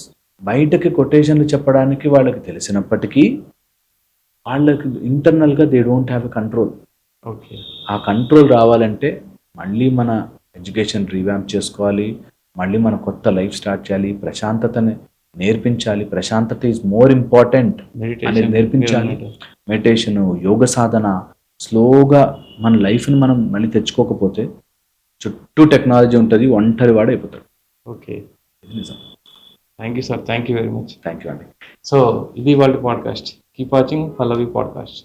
బయటకి కొటేషన్లు చెప్పడానికి వాళ్ళకి తెలిసినప్పటికీ వాళ్ళకి ఇంటర్నల్గా they don't have a control. Okay. ఆ కంట్రోల్ రావాలంటే మళ్ళీ మన ఎడ్యుకేషన్ రీవ్యాంప్ చేసుకోవాలి, మళ్ళీ మన కొత్త లైఫ్ స్టార్ట్ చేయాలి, ప్రశాంతతని నేర్పించాలి. ప్రశాంతత ఈజ్ మోర్ ఇంపార్టెంట్ అనేది నేర్పించాలి. మెడిటేషన్, యోగ సాధన, స్లోగా మన లైఫ్ని మనం మళ్ళీ తెచ్చుకోకపోతే చుట్టూ టెక్నాలజీ ఉంటుంది, ఒంటరి వాడు అయిపోతాడు. ఓకే, నిజం. Thank you sir, thank you very much. Thank you అండి. సో ఇది వాళ్ళ పాడ్కాస్ట్. కీప్ వాచింగ్ పల్లవి పాడ్కాస్ట్.